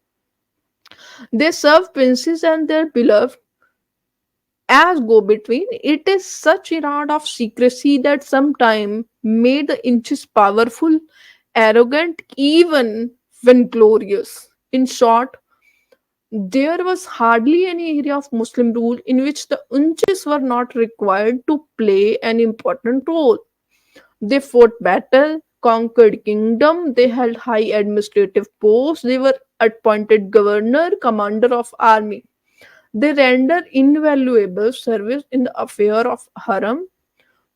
They served princes and their beloved as go between. It is such a rod of secrecy that sometimes made the inches powerful, arrogant, even when glorious. In short, there was hardly any area of Muslim rule in which the unches were not required to play an important role. They fought battle, conquered kingdom, they held high administrative posts, they were appointed governor, commander of army. They rendered invaluable service in the affair of harem.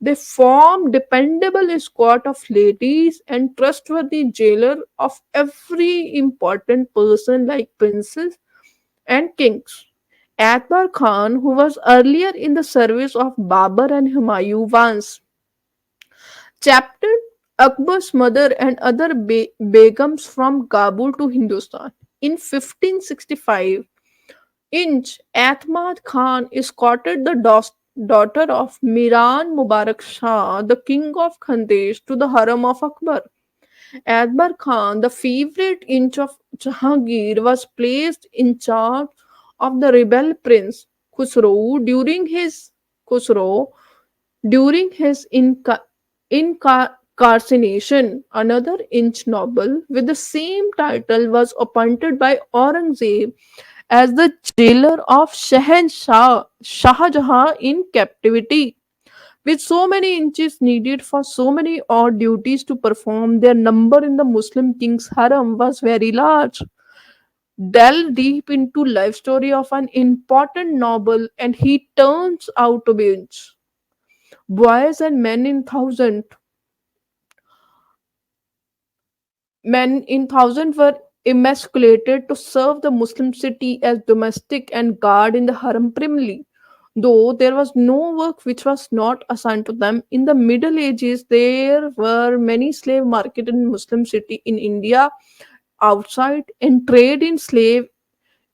They formed dependable escort of ladies and trustworthy jailer of every important person like princes and kings. Akbar Khan, who was earlier in the service of Babur and Humayun, once chaptered Akbar's mother and other begums from Kabul to Hindustan. In 1565, Inch Ahmad Khan escorted the daughter of Miran Mubarak Shah, the king of Khandesh, to the harem of Akbar. Akbar Khan, the favorite inch of Jahangir, was placed in charge of the rebel prince Khusro Khusro during his incarceration. Another inch noble with the same title was appointed by Aurangzeb as the jailer of Shah Jahan in captivity. With so many inches needed for so many odd duties to perform, their number in the Muslim king's harem was very large. Delve deep into life story of an important noble, and he turns out to be inch. Boys and men in thousands were emasculated to serve the Muslim city as domestic and guard in the harem primarily. Though there was no work which was not assigned to them, in the Middle Ages there were many slave markets in Muslim city in India outside, and trade in slave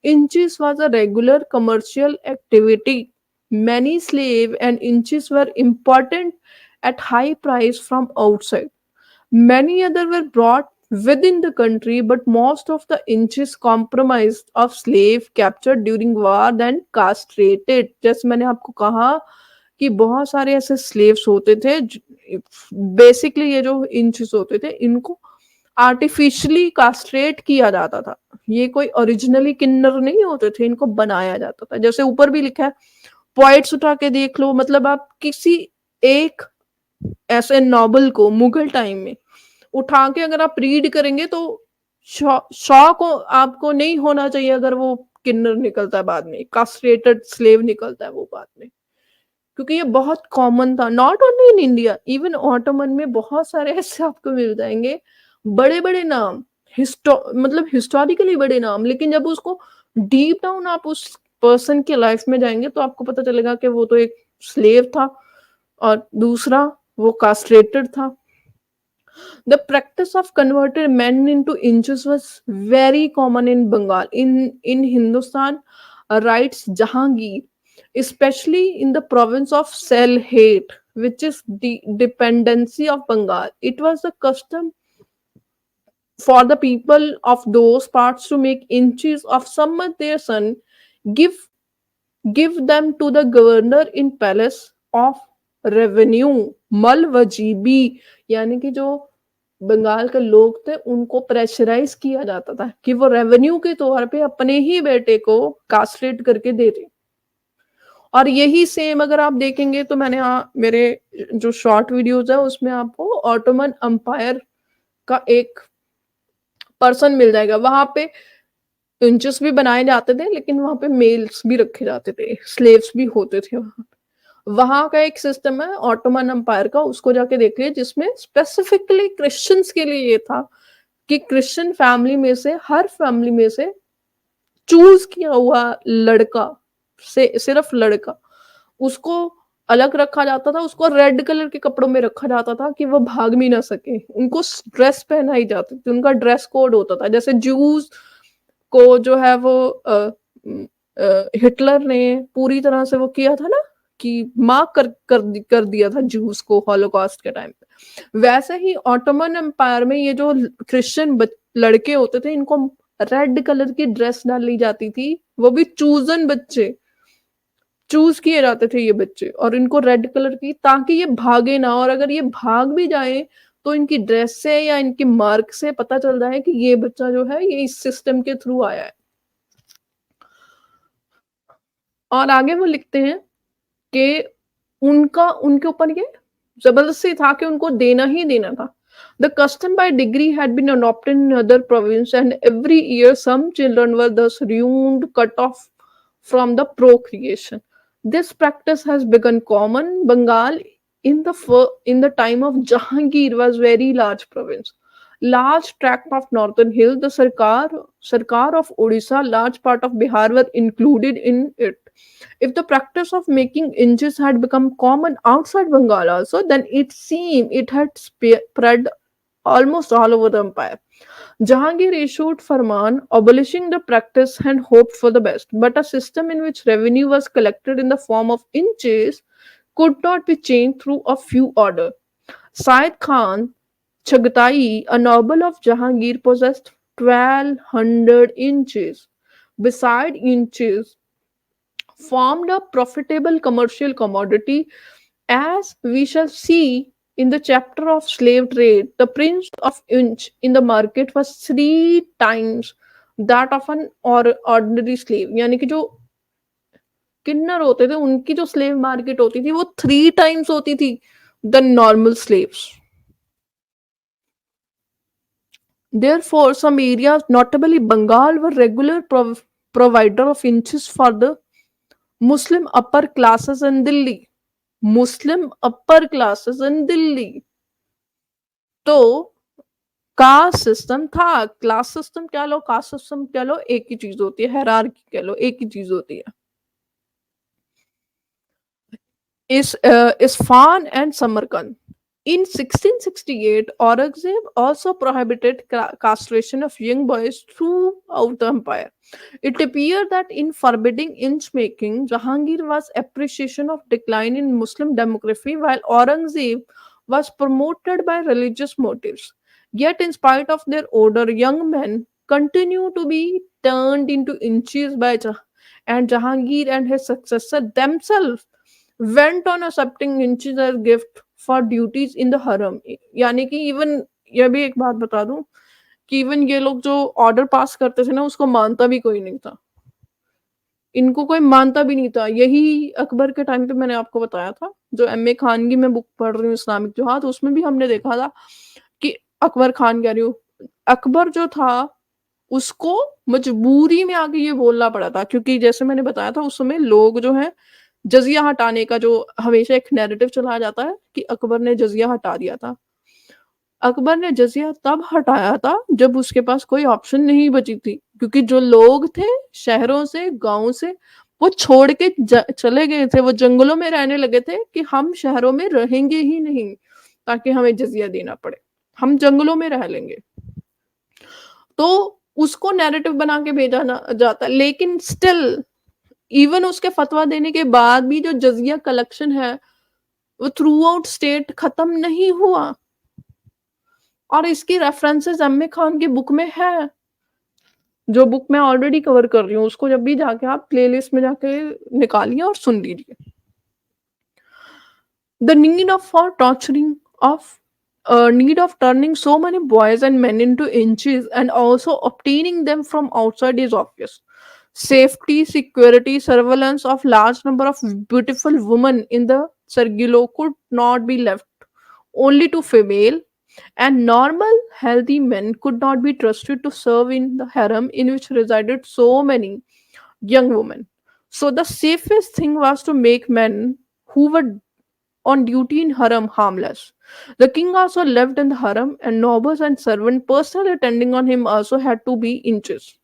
inches was a regular commercial activity. Many slave and inches were important at high price from outside. Many other were brought within the country, but most of the inches comprised of slave captured during war then castrated. जैसे मैंने आपको कहा कि बहुत सारे ऐसे slaves होते थे, बेसिकली ये जो इंचेस होते थे इनको आर्टिफिशियली कास्ट्रेट किया जाता था. ये कोई ओरिजिनली किन्नर नहीं होते थे, इनको बनाया जाता था. जैसे ऊपर भी लिखा है, पॉइंट्स उठा के देख लो, मतलब आप किसी एक ऐसे नॉवल को मुगल टाइम में उठा के अगर आप रीड करेंगे तो शौक आपको नहीं होना चाहिए अगर वो किन्नर निकलता है बाद में, कास्ट्रेटेड स्लेव निकलता है वो बाद में, क्योंकि ये बहुत कॉमन था. Not only in India, even Ottoman में बहुत सारे ऐसे आपको मिल जाएंगे बड़े बड़े नाम, मतलब हिस्टोरिकली बड़े नाम, लेकिन जब उसको डीप डाउन आप उस पर्सन के लाइफ में जाएंगे तो आपको पता चलेगा कि वो तो एक स्लेव था और दूसरा वो कास्ट्रेटेड था. The practice of converting men into inches was very common in Bengal. In Hindustan, writes Jahangir, especially in the province of Sylhet, which is the dependency of Bengal. It was a custom for the people of those parts to make inches of some their son, give give them to the governor in palace of revenue, मलवजीबी, यानी कि जो बंगाल के लोग थे उनको pressurise किया जाता था कि वो रेवेन्यू के तौर पे अपने ही बेटे को कास्ट्रेट करके दे दे। और यही सेम अगर आप देखेंगे तो मैंने मेरे जो शॉर्ट वीडियोस है उसमें आपको ऑटोमन अंपायर का एक पर्सन मिल जाएगा। वहां पे इंचेस भी बनाए जाते थे लेकिन वहां पे मेल्स भी रखे जाते थे, स्लेव्स भी होते थे वहां पे। वहां का एक सिस्टम है ऑटोमन अंपायर का, उसको जाके देख लिया, जिसमें स्पेसिफिकली क्रिश्चियंस के लिए ये था कि क्रिश्चियन फैमिली में से, हर फैमिली में से चूज किया हुआ लड़का, से सिर्फ लड़का, उसको अलग रखा जाता था। उसको रेड कलर के कपड़ों में रखा जाता था कि वो भाग भी ना सके। उनको ड्रेस पहनाई जाती थी, उनका ड्रेस कोड होता था। जैसे जूस को जो है वो हिटलर ने पूरी तरह से वो किया था ना कि मार्क कर दिया था जूस को हॉलोकॉस्ट के टाइम पे, वैसे ही ऑटोमन एम्पायर में ये जो क्रिश्चियन लड़के होते थे इनको रेड कलर की ड्रेस डाली जाती थी, वो भी चूजन बच्चे, चूज किए जाते थे ये बच्चे, और इनको रेड कलर की, ताकि ये भागे ना, और अगर ये भाग भी जाए तो इनकी ड्रेस से या इनकी मार्क से पता चल जाए कि ये बच्चा जो है ये इस सिस्टम के थ्रू आया है। और आगे वो लिखते हैं कि उनका उनके ऊपर ये जबरदस्ती था कि उनको देना ही देना था। The custom by degree had been adopted in other provinces, and every year some children were thus ruined, cut off from the procreation. This practice has become common. Bengal in the time of Jahangir was very large province. Large tract of northern hill, the Sarkar of Odisha, large part of Bihar were included in it. If the practice of making inches had become common outside Bengal also, then it seemed it had spread almost all over the empire. Jahangir issued Farman abolishing the practice and hoped for the best, but a system in which revenue was collected in the form of inches could not be changed through a few orders. Said Khan Chagatai, a noble of Jahangir, possessed 1200 inches. Beside inches, formed a profitable commercial commodity, as we shall see in the chapter of slave trade. The prince of inch in the market was 3 times that of an ordinary slave, यानी कि जो किन्नर होते थे उनकी जो slave market होती थी वो 3 times होती थी the normal slaves. Therefore, some areas, notably Bengal, were regular provider of inches for the Muslim upper classes in Delhi. Muslim upper classes in Delhi. तो कास्ट सिस्टम था, क्लास सिस्टम कह लो, caste system कह लो, एक ही चीज होती है, hierarchy कह लो, एक ही चीज होती है। Isfahan and Samarkand. In 1668, Aurangzeb also prohibited castration of young boys throughout the empire. It appeared that in forbidding inch making, Jahangir was appreciation of decline in Muslim demography, while Aurangzeb was promoted by religious motives. Yet, in spite of their order, young men continue to be turned into inches by and Jahangir and his successor themselves went on accepting inches as gift for duties in the harem. यानी कि even, यह भी एक बात बता दूं कि even ये लोग जो ऑर्डर पास करते थे ना उसको मानता भी कोई नहीं था, इनको कोई मानता भी नहीं था। यही अकबर के टाइम पे मैंने आपको बताया था, जो एम ए खान की मैं बुक पढ़ रही हूँ इस्लामिक जिहाद, उसमें भी हमने देखा था कि अकबर खान कह रही हूँ, अकबर जो था उसको मजबूरी में आके ये बोलना पड़ा था, क्योंकि जैसे मैंने बताया था उस समय लोग जो है जजिया हटाने का जो हमेशा एक नैरेटिव चला जाता है कि अकबर ने जजिया हटा दिया था। अकबर ने जजिया तब हटाया था जब उसके पास कोई ऑप्शन नहीं बची थी, क्योंकि जो लोग थे शहरों से, गाँव से, वो छोड़ के चले गए थे, वो जंगलों में रहने लगे थे कि हम शहरों में रहेंगे ही नहीं ताकि हमें जजिया देना पड़े, हम जंगलों में रह लेंगे। तो उसको नैरेटिव बना के भेजा जाता, लेकिन स्टिल इवन उसके फतवा देने के बाद भी जो जजिया कलेक्शन है वो थ्रू आउट स्टेट खत्म नहीं हुआ। और इसकी रेफरेंसेस एम ए खान की बुक में है, जो बुक मैं ऑलरेडी कवर कर रही हूँ, उसको जब भी जाके आप प्लेलिस्ट में जाके निकालिए और सुन लीजिए। The need of for torturing of need of turning so many boys and men into inches and also obtaining them from outside is obvious. Safety, security, surveillance of large number of beautiful women in the Sergilo could not be left only to female, and normal healthy men could not be trusted to serve in the harem in which resided so many young women. So the safest thing was to make men who were on duty in harem harmless. The king also lived in the harem, and nobles and servants personally attending on him also had to be inches.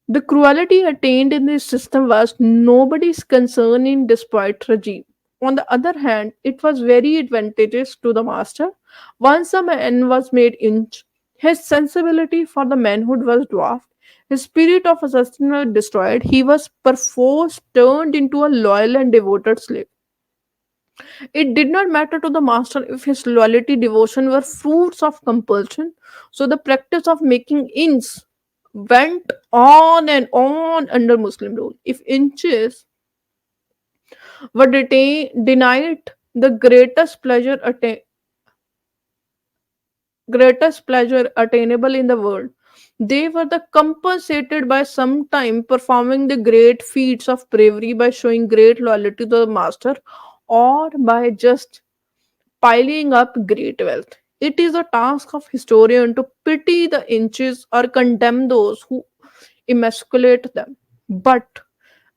The cruelty attained in this system was nobody's concern in despite regime. On the other hand, it was very advantageous to the master. Once a man was made inch, his sensibility for the manhood was dwarfed, his spirit of assassin was destroyed, he was perforce turned into a loyal and devoted slave. It did not matter to the master if his loyalty devotion were fruits of compulsion. So the practice of making inns went on and on under Muslim rule. If inches were denied the greatest pleasure attainable in the world, they were the compensated by sometime performing the great feats of bravery by showing great loyalty to the master or by just piling up great wealth. It is a task of historian to pity the inches or condemn those who emasculate them. But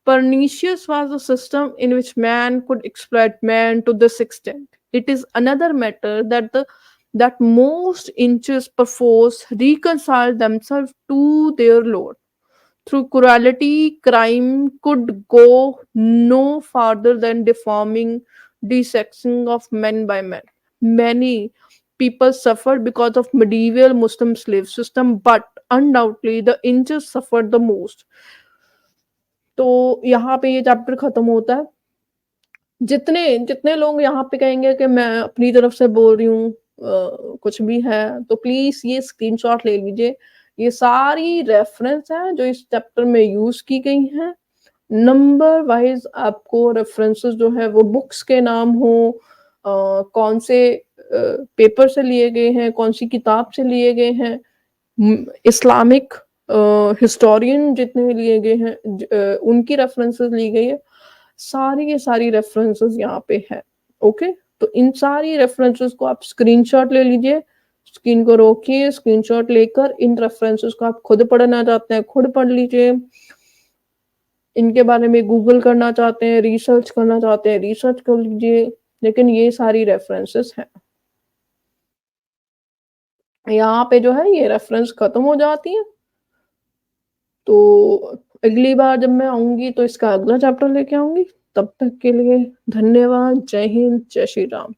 pernicious was the system in which man could exploit man to this extent. It is another matter that most inches perforce reconcile themselves to their lord. Through cruelty, crime could go no farther than deforming, desexing of men by men. Many people suffered because of medieval Muslim slave system, but undoubtedly the inches suffered the most. तो यहाँ पे ये chapter खत्म होता है। जितने जितने लोग यहाँ पे कहेंगे कि मैं अपनी तरफ से बोल रही हूँ कुछ भी है, तो प्लीज़ ये स्क्रीनशॉट ले लीजिए। ये सारी रेफ़रेंस है जो इस चैप्टर में यूज़ की गई हैं। नंबर वाइज़ आपको रेफ़रेंसेस जो है वो बुक्स के नाम हो कौन से पेपर से लिए गए हैं, कौन-सी किताब से लिए गए हैं, इस्लामिक हिस्टोरियन जितने लिए गए हैं उनकी रेफ़रेंसेस ली गई है। सारी की सारी रेफ़रेंसेस यहाँ पे है, ओके? तो इन सारी रेफ़रेंसेस को आप स्क्रीनशॉट ले लीजिए, स्क्रीन को रोकिए, स्क्रीनशॉट लेकर इन रेफ़रेंसेस को आप खुद पढ़ना चाहते हैं, खुद पढ़ लीजिए। इनके बारे में गूगल करना चाहते हैं, रिसर्च करना चाहते हैं, रिसर्च कर लीजिए, लेकिन ये सारी रेफ़रेंसेस हैं। यहाँ पे जो है ये रेफ़रेंस खत्म हो जाती है। तो अगली बार जब मैं आऊँगी तो इसका अगला चैप्टर लेके आऊँगी। तब तक के लिए धन्यवाद। जय हिंद, जय श्री राम।